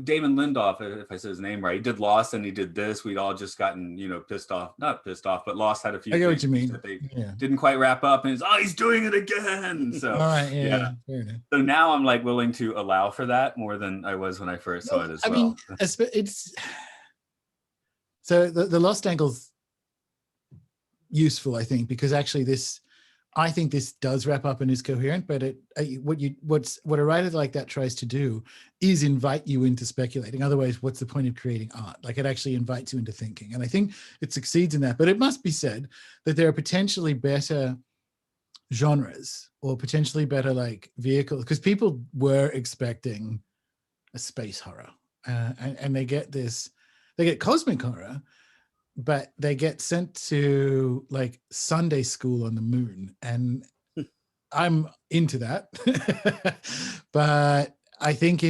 Damon Lindelof, if I said his name right, he did Lost and he did this. We'd all just gotten, not pissed off, but Lost had a few I get things what you mean. that they didn't quite wrap up, and he's doing it again. So, all right, yeah. So now I'm like willing to allow for that more than I was when I first saw it as well. I mean, it's so the Lost angle's useful, I think, because actually I think this does wrap up and is coherent, but what a writer like that tries to do is invite you into speculating. Otherwise, what's the point of creating art? Like, it actually invites you into thinking. And I think it succeeds in that. But it must be said that there are potentially better genres or potentially better like vehicles, because people were expecting a space horror. And they get cosmic horror, but they get sent to like Sunday school on the moon, and I'm into that. But I think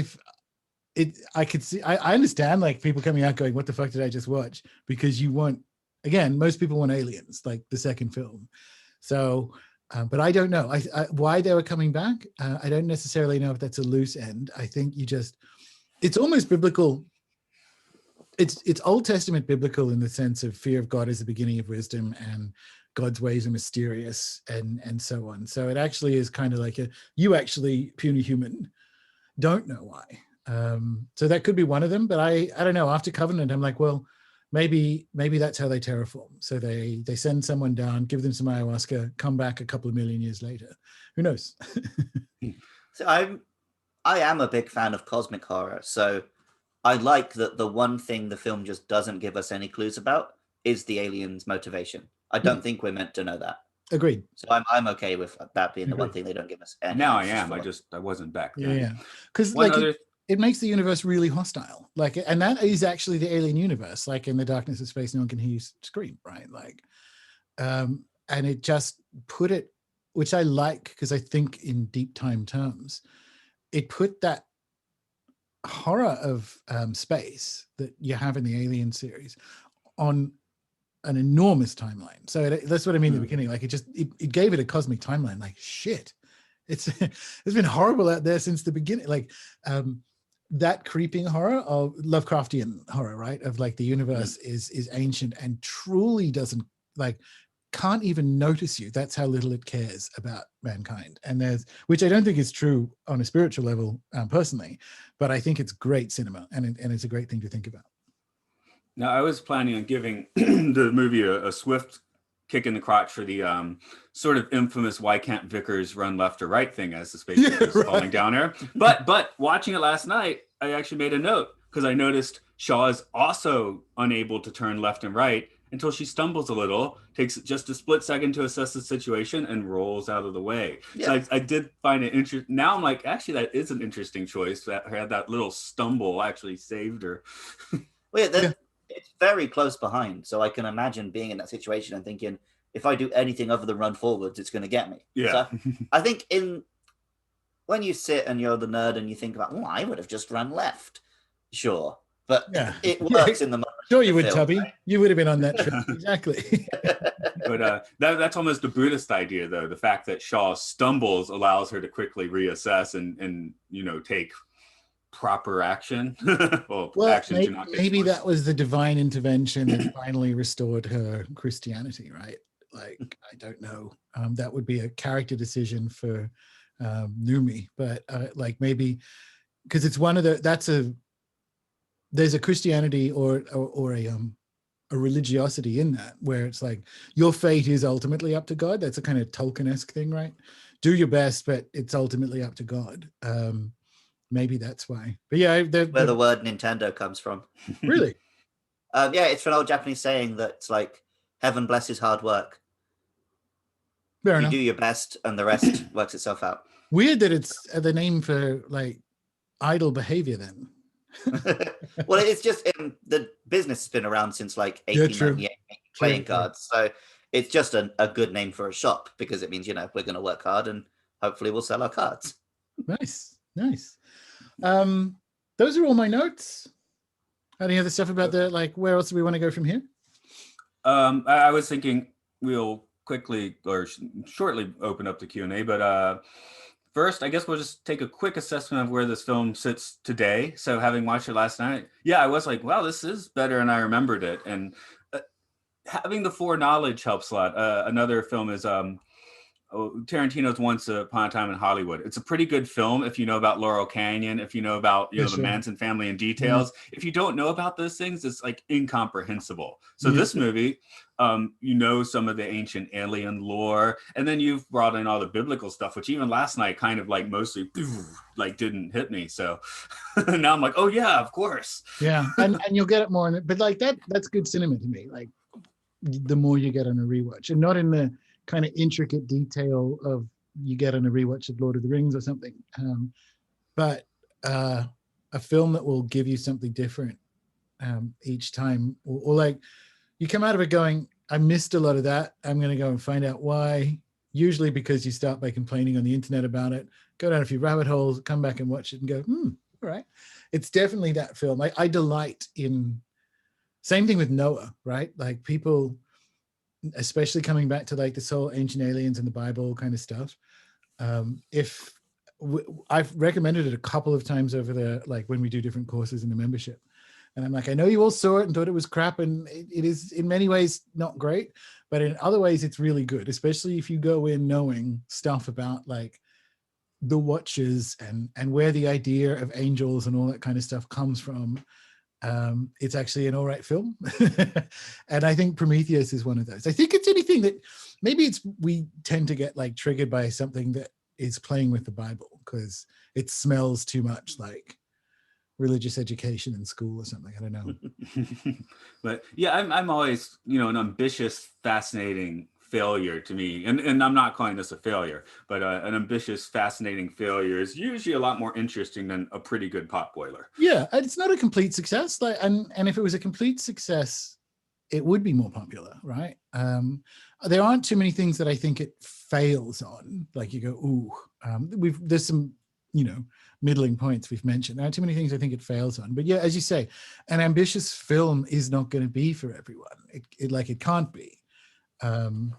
I understand like people coming out going, what the fuck did I just watch? Because most people want aliens, like the second film. So, but I don't know why they were coming back. I don't necessarily know if that's a loose end. I think it's almost biblical. It's Old Testament biblical in the sense of fear of God is the beginning of wisdom and God's ways are mysterious and so on. So it actually is kind of like you actually, puny human, don't know why. So that could be one of them, but I don't know. After Covenant, I'm like, well, maybe that's how they terraform. So they send someone down, give them some ayahuasca, come back a couple of million years later. Who knows? So I am a big fan of cosmic horror. So I like that the one thing the film just doesn't give us any clues about is the aliens' motivation. I don't think we're meant to know that. Agreed. So I'm okay with that being the one thing they don't give us any. Now I am. I wasn't back then. Yeah. Because it makes the universe really hostile. Like, and that is actually the alien universe. Like in the darkness of space, no one can hear you scream, right? Like, and it just put it, which I like, because I think in deep time terms, it put that horror of space that you have in the Alien series on an enormous timeline. So that's what I mean at the beginning. Like it gave it a cosmic timeline. Like shit, it's been horrible out there since the beginning. Like that creeping horror of Lovecraftian horror, right? Of like the universe is ancient and truly doesn't can't even notice you. That's how little it cares about mankind. And which I don't think is true on a spiritual level personally, but I think it's great cinema and it's a great thing to think about. Now, I was planning on giving the movie a swift kick in the crotch for the sort of infamous "why can't Vickers run left or right" thing as the spaceship is falling down here. But watching it last night, I actually made a note because I noticed Shaw is also unable to turn left and right until she stumbles a little, takes just a split second to assess the situation, and rolls out of the way. Yeah. So I did find it interesting. Now I'm like, actually, that is an interesting choice. That had that little stumble actually saved her. Well, yeah, it's very close behind. So I can imagine being in that situation and thinking, if I do anything other than run forwards, it's going to get me. Yeah. So I think when you sit and you're the nerd and you think about, I would have just run left. Sure. But it works in the moment. Sure you would, Tubby. Right? You would have been on that trip. Exactly. But that's almost a Buddhist idea, though. The fact that Shaw stumbles allows her to quickly reassess and take proper action. well action maybe that was the divine intervention that finally restored her Christianity, right? Like, I don't know. That would be a character decision for Numi, but maybe because it's one of there's a Christianity or a a religiosity in that, where it's like your fate is ultimately up to God. That's a kind of Tolkien-esque thing, right? Do your best, but it's ultimately up to God. Maybe that's why. But yeah, where the word Nintendo comes from. Really? Yeah, it's an old Japanese saying that's like, heaven blesses hard work. Fair You enough. do your best and the rest works itself out. Weird that it's the name for like idle behavior then. Well, it's just the business has been around since like Yeah, 1898, playing true. cards. So it's just a good name for a shop because it means, we're going to work hard and hopefully we'll sell our cards. Nice. Those are all my notes. Any other stuff about where else do we want to go from here? I was thinking we'll quickly or shortly open up the Q&A, but first, I guess we'll just take a quick assessment of where this film sits today. So having watched it last night, yeah, I was like, wow, this is better than I remembered it. And having the foreknowledge helps a lot. Another film is Tarantino's Once Upon a Time in Hollywood. It's a pretty good film if you know about Laurel Canyon, if you know about the Manson family in details. If you don't know about those things, it's like incomprehensible. So this movie, some of the ancient alien lore, and then you've brought in all the biblical stuff, which even last night kind of like mostly like didn't hit me. So now I'm like, oh yeah, of course. Yeah, and you'll get it more in it, but like that's good cinema to me. Like the more you get on a rewatch, and not in the kind of intricate detail of you get on a rewatch of Lord of the Rings or something, but a film that will give you something different each time, or like you come out of it going, I missed a lot of that, I'm going to go and find out why, usually because you start by complaining on the internet about it, go down a few rabbit holes, come back and watch it and go, all right. It's definitely that film. I delight in, same thing with Noah, right? Like people, especially coming back to like this whole ancient aliens and the Bible kind of stuff. I've recommended it a couple of times over the, like when we do different courses in the membership. And I'm like, I know you all saw it and thought it was crap, and it is in many ways not great, but in other ways it's really good, especially if you go in knowing stuff about like the Watchers and where the idea of angels and all that kind of stuff comes from. It's actually an all right film. And I think Prometheus is one of those. I think it's anything that maybe we tend to get like triggered by something that is playing with the Bible because it smells too much like religious education in school or something. I don't know. But yeah, I'm always, an ambitious, fascinating failure to me, and I'm not calling this a failure, but an ambitious, fascinating failure is usually a lot more interesting than a pretty good potboiler. Yeah, it's not a complete success. Like, and if it was a complete success, it would be more popular, right? There aren't too many things that I think it fails on. Like you go, ooh, there's some, middling points we've mentioned. There aren't too many things I think it fails on. But yeah, as you say, an ambitious film is not going to be for everyone. It can't be. And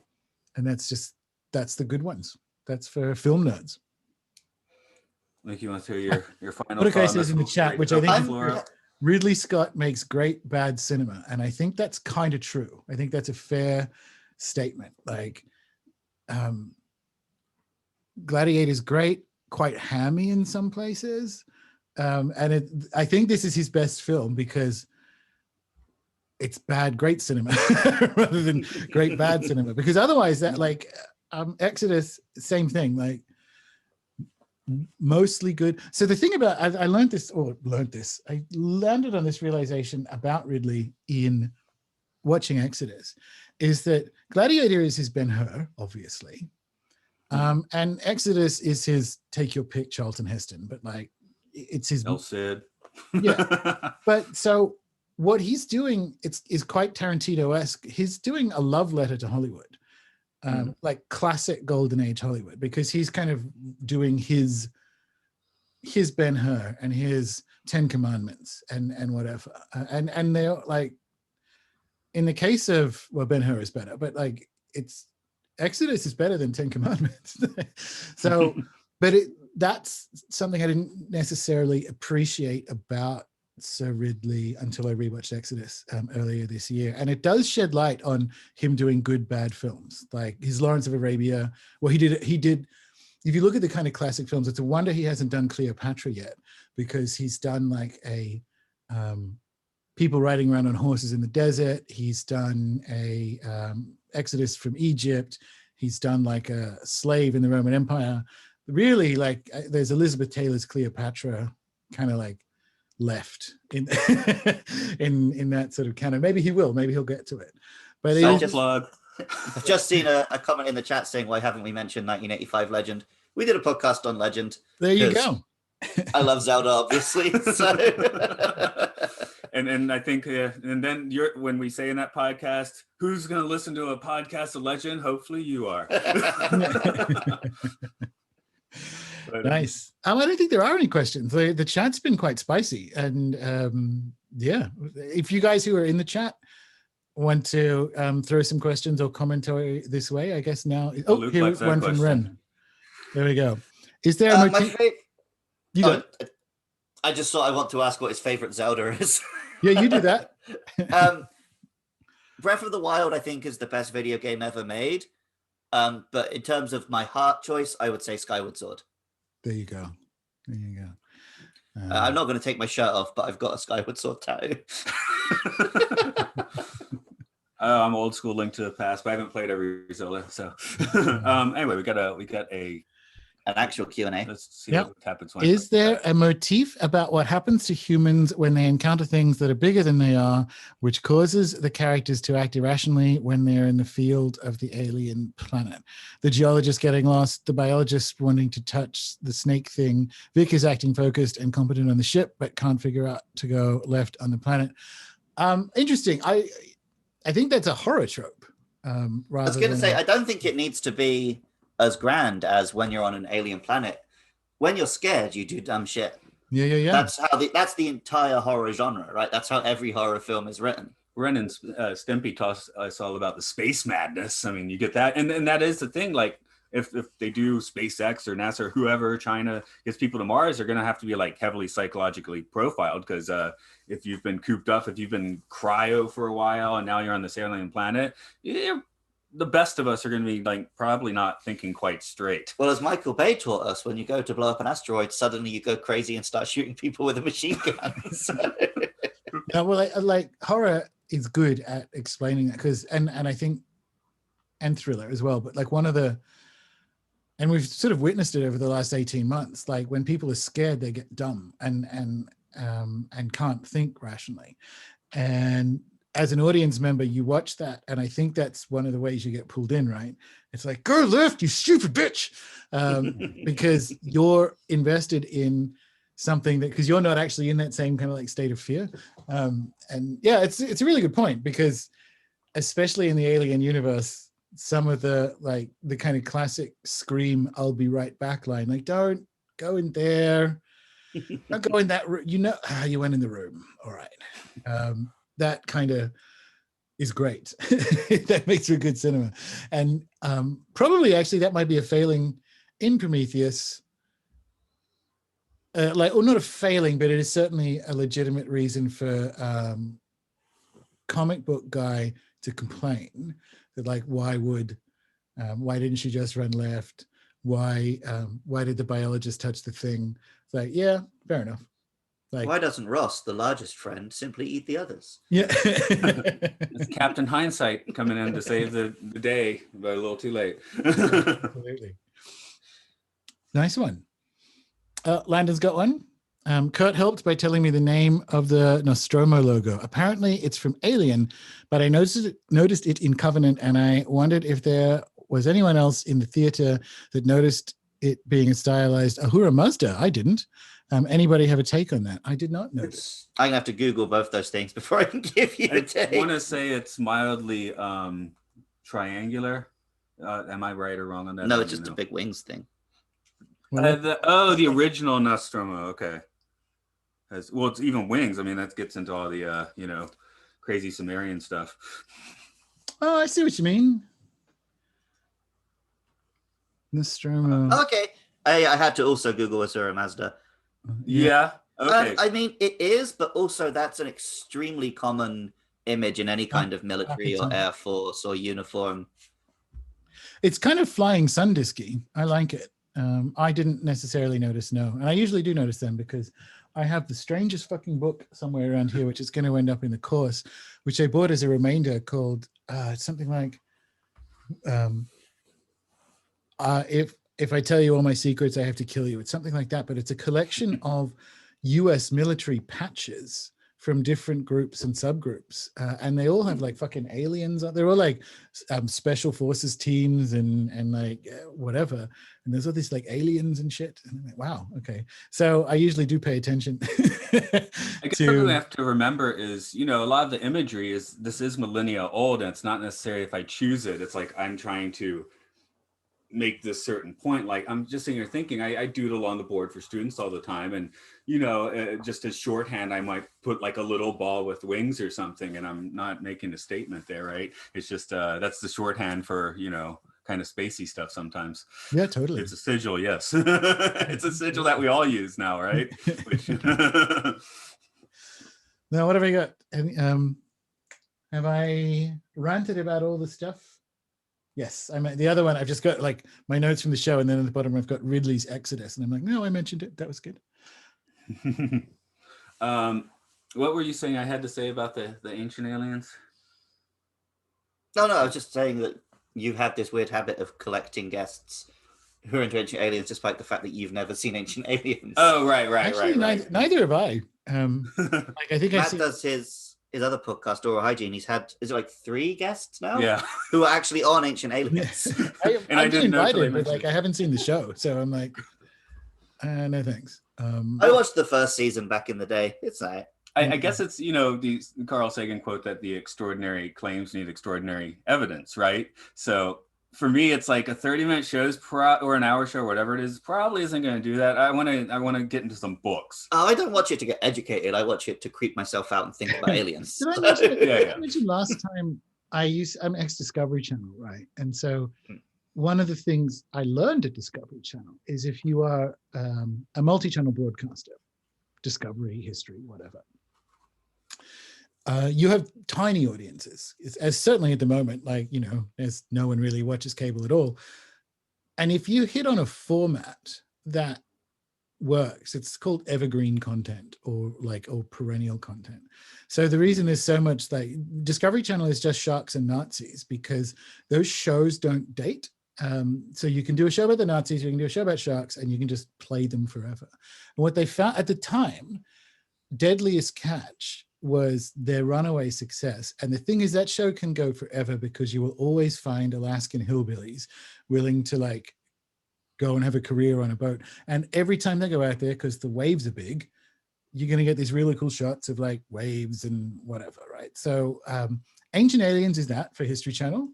that's the good ones. That's for film nerds. Like, you want to hear your final what a guy thought? Says in the chat, which I think Ridley Scott makes great bad cinema, and I think that's kind of true. I think that's a fair statement. Like Gladiator's great, quite hammy in some places, and I think this is his best film because it's bad great cinema rather than great bad cinema, because otherwise that like Exodus, same thing, like mostly good. So the thing about I landed on this realization about Ridley in watching Exodus is that Gladiator is his Ben-Hur, obviously, and Exodus is his take your pick Charlton Heston, but like it's his El Cid. Yeah. But so what he's doing is quite Tarantino-esque. He's doing a love letter to Hollywood, like classic golden age Hollywood, because he's kind of doing his Ben-Hur and his 10 Commandments and whatever. And they're like, in the case of, well, Ben-Hur is better, but like it's Exodus is better than 10 Commandments. So, but that's something I didn't necessarily appreciate about Sir Ridley until I rewatched Exodus earlier this year. And it does shed light on him doing good, bad films, like his Lawrence of Arabia. Well, he did, if you look at the kind of classic films, it's a wonder he hasn't done Cleopatra yet, because he's done like a people riding around on horses in the desert. He's done a Exodus from Egypt. He's done like a slave in the Roman Empire. Really, like there's Elizabeth Taylor's Cleopatra kind of like left in in that sort of canon. Maybe he'll get to it. But I've just seen a comment in the chat saying, why haven't we mentioned 1985 Legend? We did a podcast on Legend. There you go. I love Zelda, obviously. So. And I think, and then when we say in that podcast, who's going to listen to a podcast of Legend? Hopefully you are. But, nice. I don't think there are any questions. The chat's been quite spicy. And yeah, if you guys who are in the chat want to throw some questions or commentary this way, I guess now. Oh, here's one from Ren. There we go. Is there a motif? I just thought I want to ask what his favorite Zelda is. Yeah, you do that. Breath of the Wild, I think, is the best video game ever made. But in terms of my heart choice, I would say Skyward Sword. There you go. There you go. I'm not going to take my shirt off, but I've got a Skyward Sword tattoo. I'm old school Link to the Past, but I haven't played every Zelda. So anyway, we got an actual Q&A. Let's see what happens. Is there a motif about what happens to humans when they encounter things that are bigger than they are, which causes the characters to act irrationally when they're in the field of the alien planet? The geologist getting lost, the biologist wanting to touch the snake thing, Vic is acting focused and competent on the ship, but can't figure out to go left on the planet. Interesting. I think that's a horror trope. I was going to say, I don't think it needs to be as grand as when you're on an alien planet. When you're scared, you do dumb shit. Yeah. That's the entire horror genre, right? That's how every horror film is written. Ren and Stimpy taught us all about the space madness. I mean, you get that, and that is the thing. Like, if they do SpaceX or NASA or whoever, China gets people to Mars, they're going to have to be like heavily psychologically profiled, because if you've been cooped up, if you've been cryo for a while, and now you're on this alien planet, the best of us are going to be like probably not thinking quite straight. Well, as Michael Bay taught us, when you go to blow up an asteroid, suddenly you go crazy and start shooting people with a machine gun. Yeah, well, like horror is good at explaining that, because and I think, and thriller as well, but like one of the, and we've sort of witnessed it over the last 18 months, like when people are scared, they get dumb and can't think rationally. And as an audience member, you watch that, and I think that's one of the ways you get pulled in, right? It's like, go left, you stupid bitch, because you're invested in something that, because you're not actually in that same kind of like state of fear. And yeah, it's a really good point, because especially in the alien universe, some of the like the kind of classic scream, "I'll be right back" line, like, don't go in there, don't go in that room. You know, you went in the room, all right. That kind of is great. That makes for good cinema. And probably actually that might be a failing in Prometheus. Or not a failing, but it is certainly a legitimate reason for comic book guy to complain that, like, why didn't she just run left? Why did the biologist touch the thing? It's like, yeah, fair enough. Like, why doesn't Ross, the largest friend, simply eat the others? Yeah. It's Captain Hindsight coming in to save the day, but a little too late. Absolutely. Nice one. Landon's got one. Kurt helped by telling me the name of the Nostromo logo. Apparently it's from Alien, but I noticed it in Covenant, and I wondered if there was anyone else in the theater that noticed it being a stylized Ahura Mazda. I didn't. Anybody have a take on that? I did not notice. I'm gonna have to Google both those things before I can give you a take. I want to say it's mildly triangular. Am I right or wrong on that? No, it's just a big wings thing. The original Nostromo. Okay. Well, it's even wings. I mean, that gets into all the crazy Sumerian stuff. Oh, I see what you mean. Nostromo. Okay. I had to also Google Ahura Mazda. Yeah. Okay. I mean, it is, but also that's an extremely common image in any kind of military or air force or uniform. It's kind of flying sun-disky. I like it. I didn't necessarily notice, no. And I usually do notice them because I have the strangest fucking book somewhere around here, which is going to end up in the course, which I bought as a remainder, called something like if I tell you all my secrets, I have to kill you. It's something like that, but it's a collection of US military patches from different groups and subgroups, and they all have like fucking aliens. They're all like special forces teams and like whatever. And there's all these like aliens and shit. And I'm like, wow, okay. So I usually do pay attention. I guess something we have to remember is, you know, a lot of the imagery is, this is millennia old, and it's not necessarily if I choose it. It's like I'm trying to make this certain point. Like I'm just sitting here thinking, I doodle on the board for students all the time, and you know, just as shorthand, I might put like a little ball with wings or something, and I'm not making a statement there, right? It's just that's the shorthand for, you know, kind of spacey stuff sometimes. Yeah, totally. It's a sigil, yes. It's a sigil that we all use now, right? Which... Now, what have I got? Have I ranted about all the stuff? Yes, I mean, the other one, I've just got like my notes from the show, and then at the bottom I've got Ridley's Exodus, and I'm like, no, I mentioned it. That was good. What were you saying I had to say about the ancient aliens? No, I was just saying that you have this weird habit of collecting guests who are into ancient aliens, despite the fact that you've never seen ancient aliens. Oh, right. Actually, neither have I. Like I think Matt does his other podcast, Oral Hygiene. He's had, is it like 3 guests now? Yeah. Who are actually on ancient aliens. I've been invited, but like I haven't seen the show, so I'm like, no thanks. I watched the first season back in the day. It's all right. I guess it's, you know, the Carl Sagan quote that the extraordinary claims need extraordinary evidence, right? So for me, it's like a 30-minute show or an hour show, whatever it is, probably isn't going to do that. I want to get into some books. Oh, I don't watch it to get educated. I watch it to creep myself out and think about aliens. Did I mention last time I'm ex-Discovery Channel, right? And so one of the things I learned at Discovery Channel is if you are a multi-channel broadcaster, Discovery, History, whatever, you have tiny audiences, as certainly at the moment, like, you know, there's no one really watches cable at all. And if you hit on a format that works, it's called evergreen content or perennial content. So the reason there's so much, like, Discovery Channel is just sharks and Nazis because those shows don't date. So you can do a show about the Nazis, you can do a show about sharks, and you can just play them forever. And what they found at the time, Deadliest Catch was their runaway success. And the thing is, that show can go forever because you will always find Alaskan hillbillies willing to like go and have a career on a boat. And every time they go out there, because the waves are big, you're going to get these really cool shots of like waves and whatever, right? So Ancient Aliens is that for History Channel.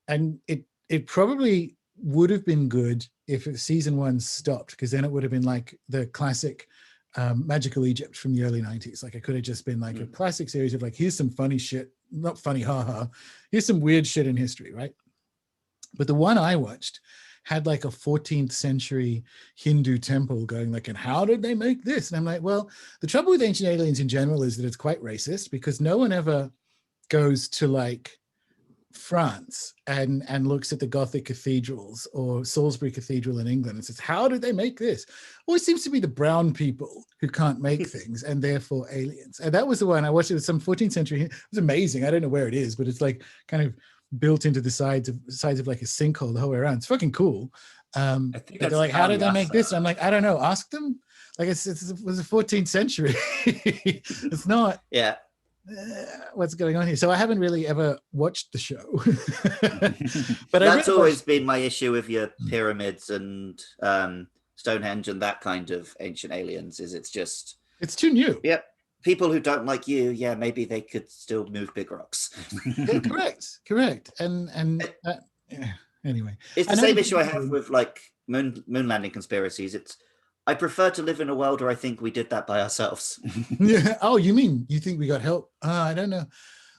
And it probably would have been good if season 1 stopped, because then it would have been like the classic Magical Egypt from the early 90s. Like it could have just been like a classic series of like, here's some funny shit, not funny, haha. Here's some weird shit in history, right? But the one I watched had like a 14th century Hindu temple going like, and how did they make this? And I'm like, well, the trouble with Ancient Aliens in general is that it's quite racist because no one ever goes to like France and looks at the Gothic cathedrals or Salisbury Cathedral in England and says, how did they make this? Always seems to be the brown people who can't make things and therefore aliens. And that was the one I watched. It was some 14th century. It was amazing. I don't know where it is, but it's like kind of built into the sides of like a sinkhole the whole way around. It's fucking cool. I think they're like, how did they make this? And I'm like, I don't know. Ask them. Like it was the 14th century. It's not. Yeah. What's going on here? So I haven't really ever watched the show. But that's always been my issue with your pyramids and Stonehenge and that kind of ancient aliens. Is it's too new. Yep. People who don't like you, yeah, maybe they could still move big rocks. Yeah, correct. And anyway, it's the same issue I have with like moon landing conspiracies. I prefer to live in a world where I think we did that by ourselves. Yeah. Oh, you mean you think we got help? I don't know.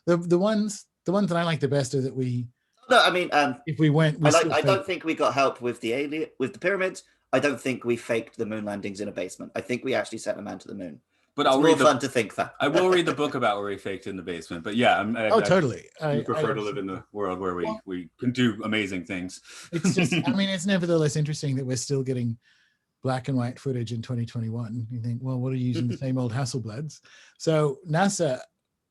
The ones that I like the best are that we. No, I mean, if we went, I don't think we got help with the pyramids. I don't think we faked the moon landings in a basement. I think we actually sent a man to the moon. But it's more fun to think that. I will read the book about where we faked in the basement. But yeah, totally. I prefer to live in the world where we can do amazing things. It's just, I mean, it's nevertheless interesting that we're still getting black and white footage in 2021. You think, well, what are you using the same old Hasselblads? So NASA,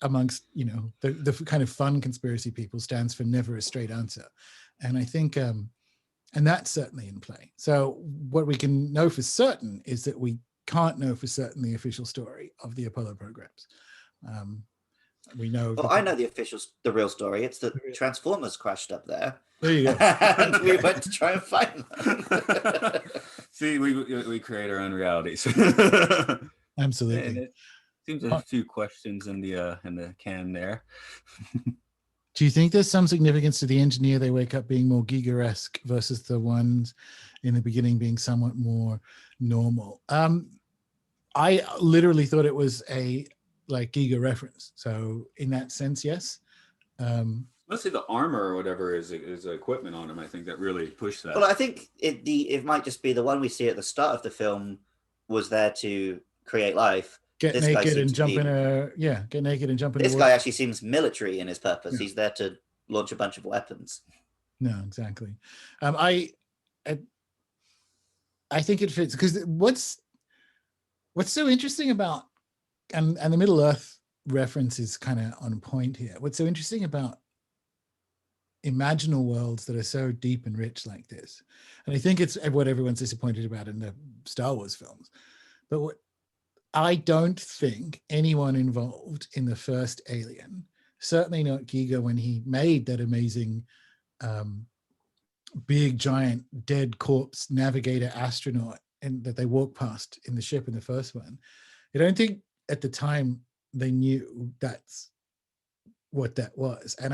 amongst, you know, the kind of fun conspiracy people, stands for never a straight answer. And I think, and that's certainly in play. So what we can know for certain is that we can't know for certain the official story of the Apollo programs. We know. Well, I know the real story. It's that Transformers crashed up there. There you go. And we went to try and find them. See, we create our own realities. Absolutely. And it seems there's a few questions in the can there. Do you think there's some significance to the engineer they wake up being more Giga-esque versus the ones in the beginning being somewhat more normal? I literally thought it was a like Giga reference. So in that sense, yes. Mostly the armor or whatever is equipment on him. I think that really pushed that. Well, I think it might just be the one we see at the start of the film was there to create life. Get naked and jump in a get naked and jump in. This guy actually seems military in his purpose. Yeah. He's there to launch a bunch of weapons. No, exactly. I think it fits because what's so interesting about and the Middle Earth reference is kind of on point here. What's so interesting about imaginal worlds that are so deep and rich like this, and I think it's what everyone's disappointed about in the Star Wars films, but what I don't think anyone involved in the first Alien, certainly not Giga when he made that amazing big giant dead corpse navigator astronaut and that they walk past in the ship in the first one, I don't think at the time they knew that's what that was. And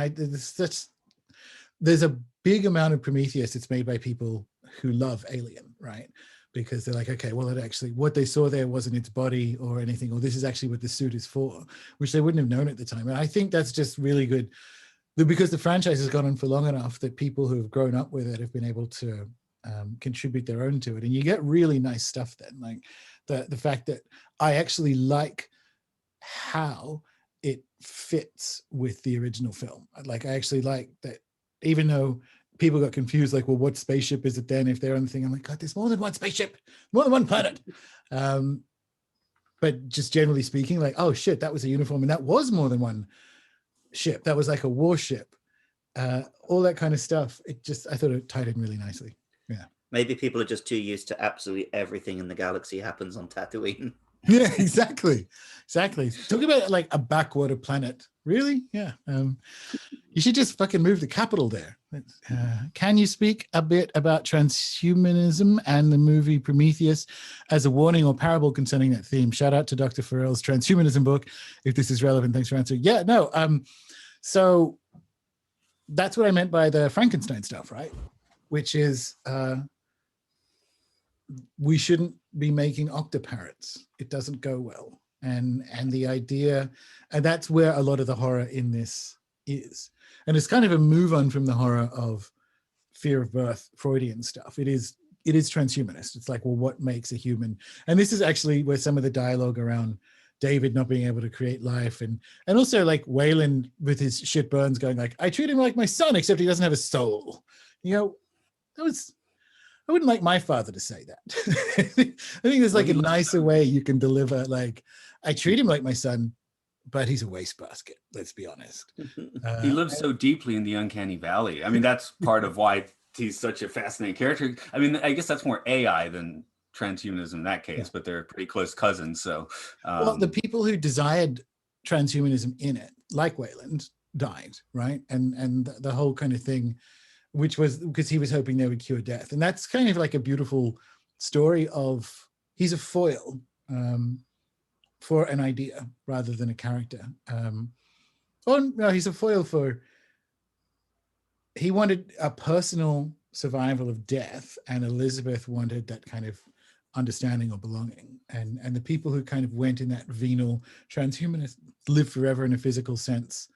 there's a big amount of Prometheus that's made by people who love Alien, right? Because they're like, okay, well, it actually, what they saw there wasn't its body or anything, or this is actually what the suit is for, which they wouldn't have known at the time. And I think that's just really good because the franchise has gone on for long enough that people who have grown up with it have been able to contribute their own to it. And you get really nice stuff then, like the fact that I actually like how it fits with the original film. Like, I actually like that, even though people got confused, like, well, what spaceship is it then if they're on the thing? I'm like, God, there's more than one spaceship, more than one planet. But just generally speaking, like, oh shit, that was a uniform and that was more than one ship. That was like a warship. All that kind of stuff. I thought it tied in really nicely. Yeah. Maybe people are just too used to absolutely everything in the galaxy happens on Tatooine. Yeah, exactly. Talk about like a backwater planet. Really? Yeah. You should just fucking move the capital there. Can you speak a bit about transhumanism and the movie Prometheus as a warning or parable concerning that theme? Shout out to Dr. Farrell's transhumanism book, if this is relevant. Thanks for answering. Yeah, no. So that's what I meant by the Frankenstein stuff, right? Which is we shouldn't be making octoparrots. It doesn't go well. And the idea, and that's where a lot of the horror in this is. And it's kind of a move on from the horror of fear of birth, Freudian stuff. It is transhumanist. It's like, well, what makes a human? And this is actually where some of the dialogue around David not being able to create life and also like Wayland with his shit burns going like, I treat him like my son, except he doesn't have a soul. You know, I wouldn't like my father to say that. I think there's like a nicer way you can deliver, like, I treat him like my son, but he's a wastebasket, let's be honest. He lives so deeply in the uncanny valley. I mean, that's part of why he's such a fascinating character. I mean, I guess that's more AI than transhumanism in that case, but they're pretty close cousins. So, well, the people who desired transhumanism in it, like Wayland, died, right? And the whole kind of thing, which was because he was hoping they would cure death. And that's kind of like a beautiful story of, he's a foil for an idea rather than a character. No, he's a foil for, he wanted a personal survival of death, and Elizabeth wanted that kind of understanding or belonging. And the people who kind of went in that venal transhumanist, live forever in a physical sense,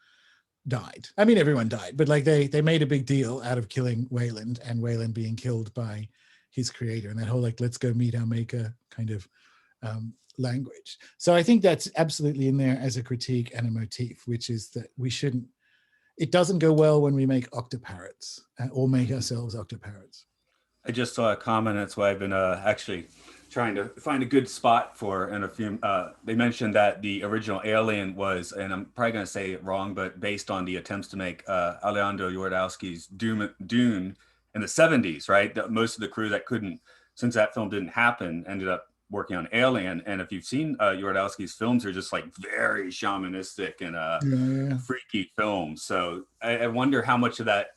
died. I mean, everyone died, but like they made a big deal out of killing Wayland and Wayland being killed by his creator, and that whole like, let's go meet our maker kind of language. So I think that's absolutely in there as a critique and a motif, which is that it doesn't go well when we make octoparrots or make ourselves octoparrots. I just saw a comment. That's why I've been actually trying to find a good spot for in a few. They mentioned that the original Alien was, and I'm probably going to say it wrong, but based on the attempts to make Alejandro Jodorowsky's Dune in the 70s, right? Most of the crew that couldn't, since that film didn't happen, ended up working on Alien. And if you've seen Jodorowsky's films, they're just like very shamanistic and freaky films. So I wonder how much of that,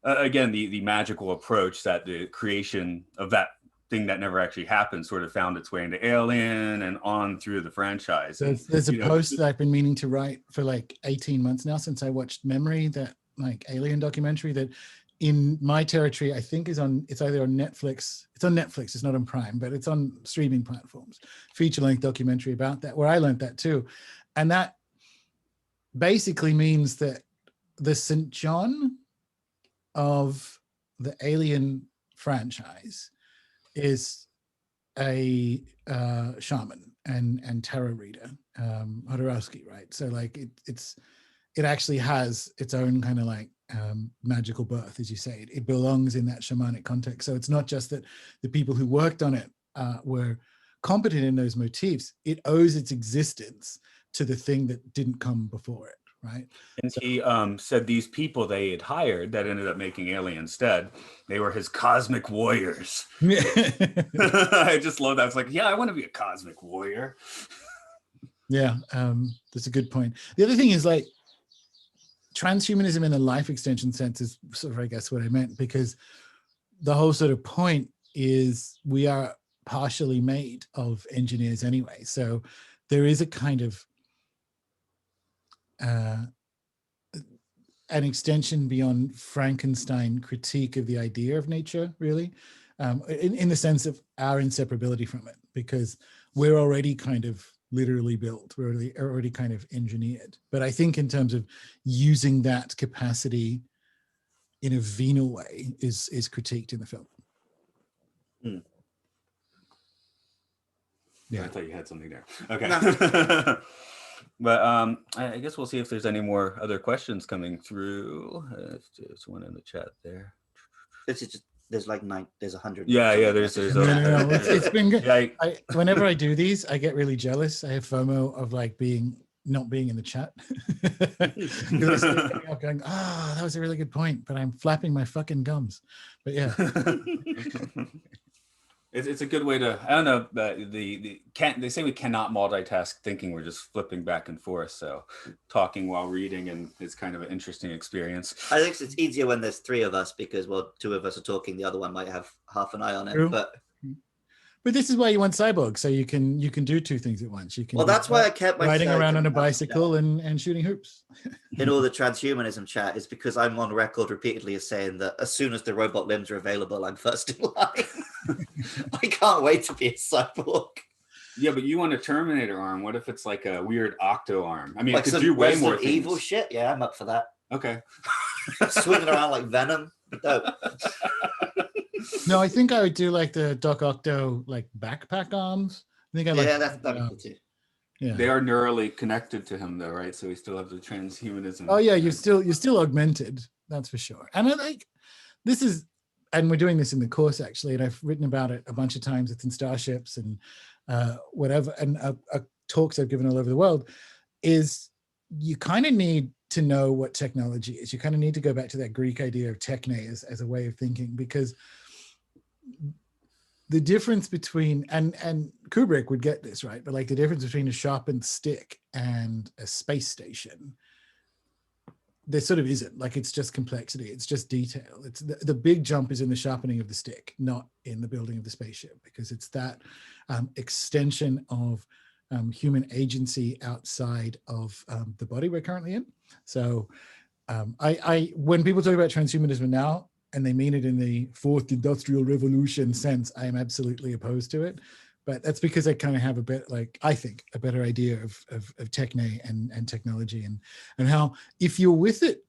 again, the magical approach that the creation of that thing that never actually happened sort of found its way into Alien and on through the franchise. There's a post that I've been meaning to write for like 18 months now since I watched Memory, that like Alien documentary that in my territory, I think it's either on Netflix. It's on Netflix, it's not on Prime, but it's on streaming platforms. Feature-length documentary about that, where I learned that too. And that basically means that the St. John of the Alien franchise is a shaman and tarot reader, Jodorowsky, right? So like it actually has its own kind of like magical birth, as you say. It belongs in that shamanic context. So it's not just that the people who worked on it were competent in those motifs. It owes its existence to the thing that didn't come before it, right? And so, he said these people they had hired that ended up making Alien instead, they were his cosmic warriors. I just love that. It's like, yeah, I want to be a cosmic warrior. Yeah, that's a good point. The other thing is like, transhumanism in a life extension sense is sort of, I guess, what I meant, because the whole sort of point is we are partially made of engineers anyway. So there is a kind of an extension beyond Frankenstein critique of the idea of nature, really, in the sense of our inseparability from it, because we're already kind of literally built, we're already kind of engineered. But I think in terms of using that capacity in a venal way is critiqued in the film. Yeah, I thought you had something there. Okay. No. But I guess we'll see if there's any more other questions coming through. There's one in the chat there. This is just, there's like there's 100. Yeah, there's no. It's been good. Yeah, whenever I do these, I get really jealous. I have FOMO of like not being in the chat. Going, that was a really good point, but I'm flapping my fucking gums. But yeah. It's a good way to, I don't know, they say we cannot multitask thinking, we're just flipping back and forth. So talking while reading, and it's kind of an interesting experience. I think it's easier when there's three of us because, well, two of us are talking, the other one might have half an eye on it. True. But this is why you want Cyborg, so you can do two things at once. You can. Well, that's why I kept myself riding around on a bicycle and shooting hoops. In all the transhumanism chat is because I'm on record repeatedly as saying that as soon as the robot limbs are available, I'm first in line. I can't wait to be a cyborg. Yeah, but you want a Terminator arm. What if it's like a weird octo arm? I mean, like it could do way more things. Evil shit. Yeah, I'm up for that. Okay. Swinging around like Venom. Dope. No, I think I would do like the Doc Octo like backpack arms. I think I like. Yeah, that'd be cool too. Yeah. They are neurally connected to him though, right? So we still have the transhumanism. Oh yeah, you're still augmented. That's for sure. And I like this is, and we're doing this in the course actually, and I've written about it a bunch of times. It's in Starships and whatever, and talks I've given all over the world. Is you kind of need to know what technology is. You kind of need to go back to that Greek idea of techne as a way of thinking, because the difference between, and Kubrick would get this, right? But like the difference between a sharpened stick and a space station, there sort of isn't. Like it's just complexity, it's just detail. It's the big jump is in the sharpening of the stick, not in the building of the spaceship, because it's that extension of human agency outside of the body we're currently in. So when people talk about transhumanism now, and they mean it in the fourth industrial revolution sense, I am absolutely opposed to it. But that's because I kind of have a bit, like, I think a better idea of techne and technology and how if you're with it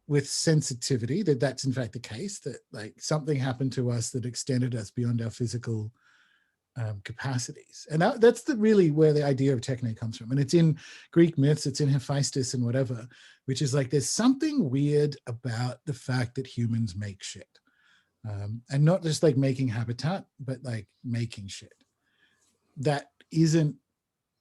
with sensitivity, that's in fact the case, that like something happened to us that extended us beyond our physical capacities. And that's really where the idea of techne comes from. And it's in Greek myths, it's in Hephaestus and whatever, which is like there's something weird about the fact that humans make shit. And not just like making habitat, but like making shit. that isn't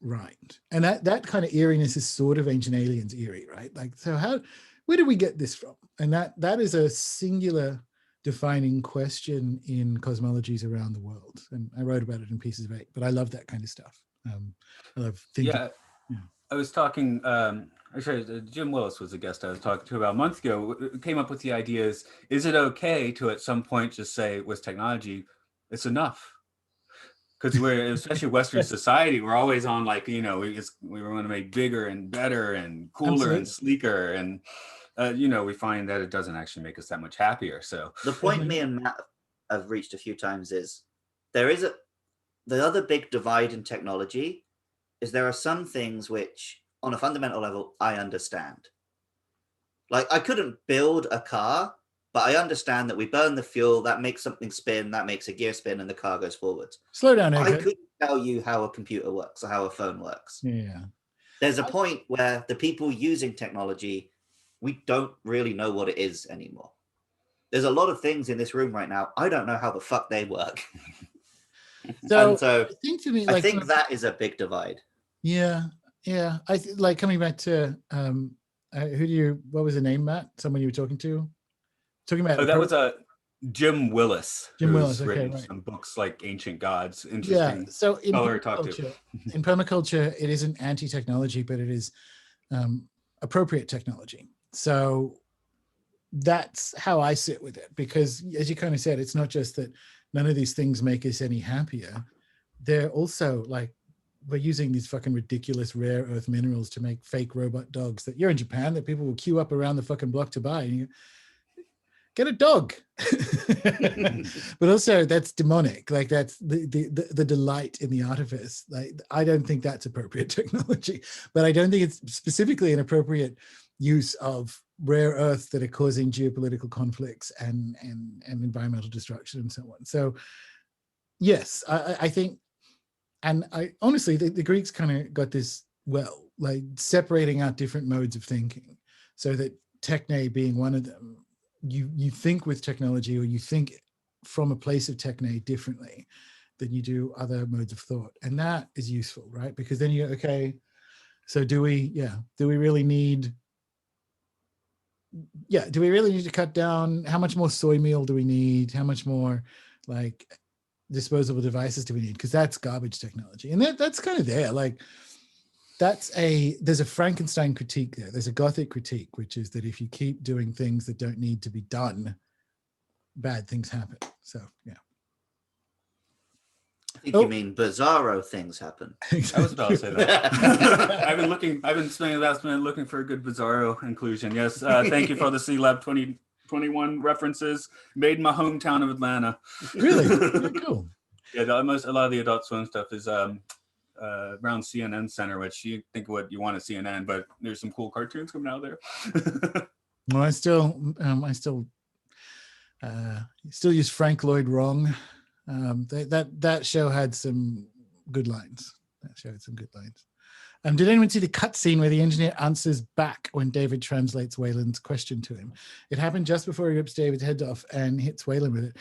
right. And that kind of eeriness is sort of Ancient Aliens eerie, right? Like, so where did we get this from? And that is a singular defining question in cosmologies around the world. And I wrote about it in Pieces of Eight, but I love that kind of stuff. I love thinking. Yeah, I was talking, actually, Jim Willis was a guest I was talking to about a month ago. Came up with the idea is it okay to at some point just say with technology, it's enough? Because we're, especially Western society, we're always on like, we want to make bigger and better and cooler Absolutely. and sleeker. And, we find that it doesn't actually make us that much happier. So the point me and Matt have reached a few times is the other big divide in technology is there are some things which on a fundamental level, I understand. Like I couldn't build a car, but I understand that we burn the fuel, that makes something spin, that makes a gear spin, and the car goes forwards. Slow down, I Egghead. couldn't tell you how a computer works or how a phone works. Yeah. There's a point where the people using technology, we don't really know what it is anymore. There's a lot of things in this room right now, I don't know how the fuck they work. So I think to me, I think that is a big divide. Yeah. I like coming back to what was the name, Matt? Someone you were talking to? Talking about that was Jim Willis. Jim who's Willis, okay, written right. some books like Ancient Gods. Yeah. Interesting. So in permaculture, it isn't anti-technology, but it is appropriate technology. So that's how I sit with it, because as you kind of said, it's not just that none of these things make us any happier. They're also like, we're using these fucking ridiculous rare earth minerals to make fake robot dogs that you're in Japan that people will queue up around the fucking block to buy. And you get a dog. But also that's demonic. Like that's the delight in the artifice. Like I don't think that's appropriate technology, but I don't think it's specifically an appropriate use of rare earth that are causing geopolitical conflicts and environmental destruction and so on. So yes, I think, and I honestly, the Greeks kind of got this well, like separating out different modes of thinking, so that techne being one of them, you think with technology, or you think from a place of techne differently than you do other modes of thought, and that is useful, right? Because then you go, okay, so do we really need to cut down? How much more soy meal do we need? How much more like disposable devices do we need? Because that's garbage technology, and that's kind of there. Like there's a Frankenstein critique there. There's a Gothic critique, which is that if you keep doing things that don't need to be done, bad things happen. So yeah. I think you mean bizarro things happen. I was about to say that. I've been spending the last minute looking for a good bizarro inclusion. Yes, thank you for the Sealab 2021 references. Made in my hometown of Atlanta. Really? Very cool. Yeah, a lot of the Adult Swim stuff is around CNN Center, which you think what you want at CNN, but there's some cool cartoons coming out of there. Well, I still use Frank Lloyd Wrong. That show had some good lines. Did anyone see the cutscene where the engineer answers back when David translates Wayland's question to him? It happened just before he rips David's head off and hits Wayland with it.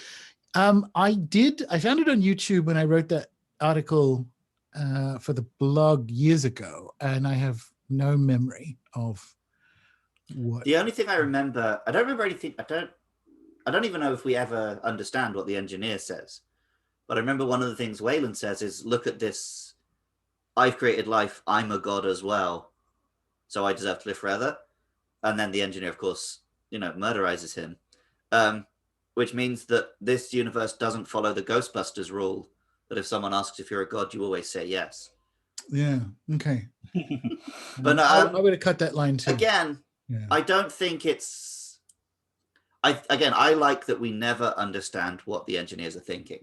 I did. I found it on YouTube when I wrote that article for the blog years ago, and I have no memory of what. The only thing I remember, I don't remember anything. I don't even know if we ever understand what the engineer says. But I remember one of the things Wayland says is, look at this, I've created life, I'm a god as well, so I deserve to live forever. And then the engineer, of course, murderizes him, which means that this universe doesn't follow the Ghostbusters rule, that if someone asks if you're a god, you always say yes. Yeah, okay. But I would have cut that line too. Again, yeah. I don't think it's... I like that we never understand what the engineers are thinking.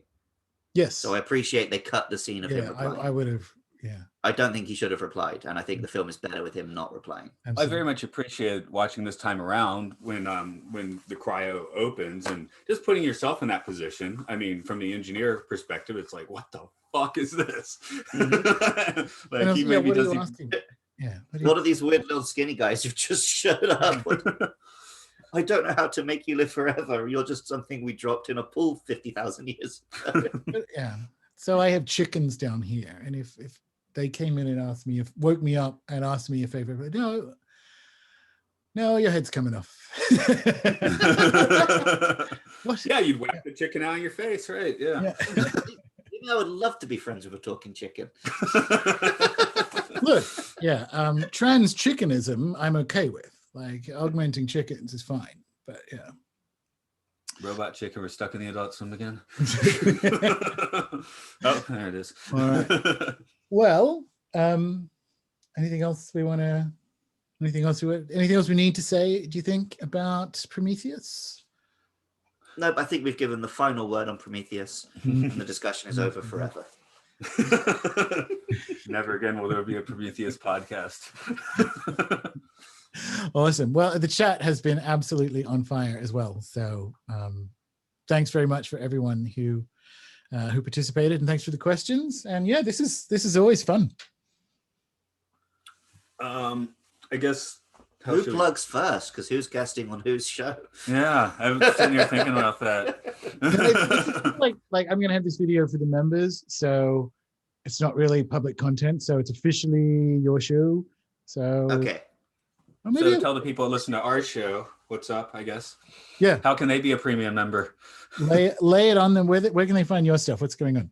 Yes. So I appreciate they cut the scene of him replying. I would have, yeah. I don't think he should have replied, and I think the film is better with him not replying. Absolutely. I very much appreciate watching this time around when the cryo opens and just putting yourself in that position. I mean, from the engineer perspective, it's like, what the fuck is this? Mm-hmm. Like he maybe doesn't. Yeah. What are these weird little skinny guys who've just showed up? I don't know how to make you live forever. You're just something we dropped in a pool 50,000 years ago. Yeah. So I have chickens down here, and if they came in and asked me, woke me up and asked me a favor, but no, your head's coming off. What? Yeah, you'd whack the chicken out of your face, right? Yeah. I would love to be friends with a talking chicken. Look, trans chickenism I'm okay with. Like augmenting chickens is fine, but yeah. Robot chicken, we're stuck in the Adult Swim again. Oh, there it is. All right. Well, anything else we need to say, do you think, about Prometheus? Nope, I think we've given the final word on Prometheus, and the discussion is over forever. Never again will there be a Prometheus podcast. Awesome. Well, the chat has been absolutely on fire as well. So thanks very much for everyone who participated, and thanks for the questions. And yeah, this is always fun. I guess who plugs first? Because who's guesting on whose show? Yeah, I was sitting here thinking about that. like I'm gonna have this video for the members, so it's not really public content, so it's officially your show. So okay. So tell the people that listen to our show what's up, I guess. Yeah. How can they be a premium member? Lay it on them with it. Where can they find your stuff? What's going on?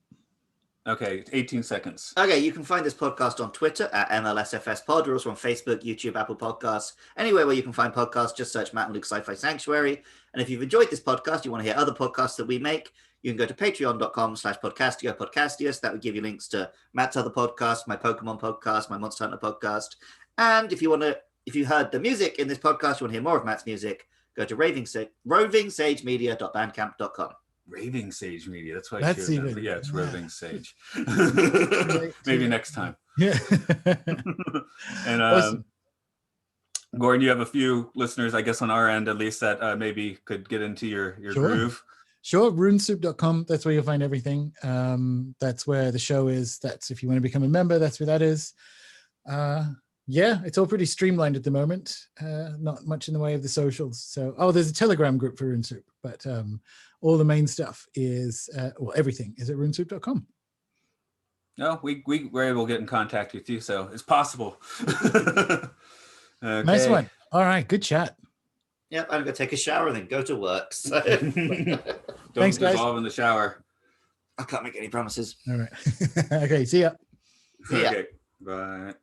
Okay, 18 seconds. Okay, you can find this podcast on Twitter at MLSFS Pod. We're also on Facebook, YouTube, Apple Podcasts. Anywhere where you can find podcasts, just search Matt and Luke Sci-Fi Sanctuary. And if you've enjoyed this podcast, you want to hear other podcasts that we make, you can go to patreon.com/podcastio. That would give you links to Matt's other podcast, my Pokemon podcast, my Monster Hunter podcast. And if you heard the music in this podcast, you want to hear more of Matt's music, go to rovingsagemedia.bandcamp.com. Raving Sage Media. That's what That's I even. Yeah, it's Roving Sage. Right. Maybe next time. Yeah. And Awesome. Gordon, you have a few listeners, I guess, on our end at least, that maybe could get into your groove. Sure. RuneSoup.com. That's where you'll find everything. That's where the show is. That's if you want to become a member, that's where that is. Yeah, it's all pretty streamlined at the moment. Not much in the way of the socials. So, there's a Telegram group for Rune Soup, but all the main stuff is, everything is at runesoup.com. No, we were able to get in contact with you, so it's possible. Okay. Nice one. All right, good chat. Yep, I'm going to take a shower and then go to work. So. Thanks, guys. Dissolve in the shower. I can't make any promises. All right. Okay, see ya. See ya. Okay, bye.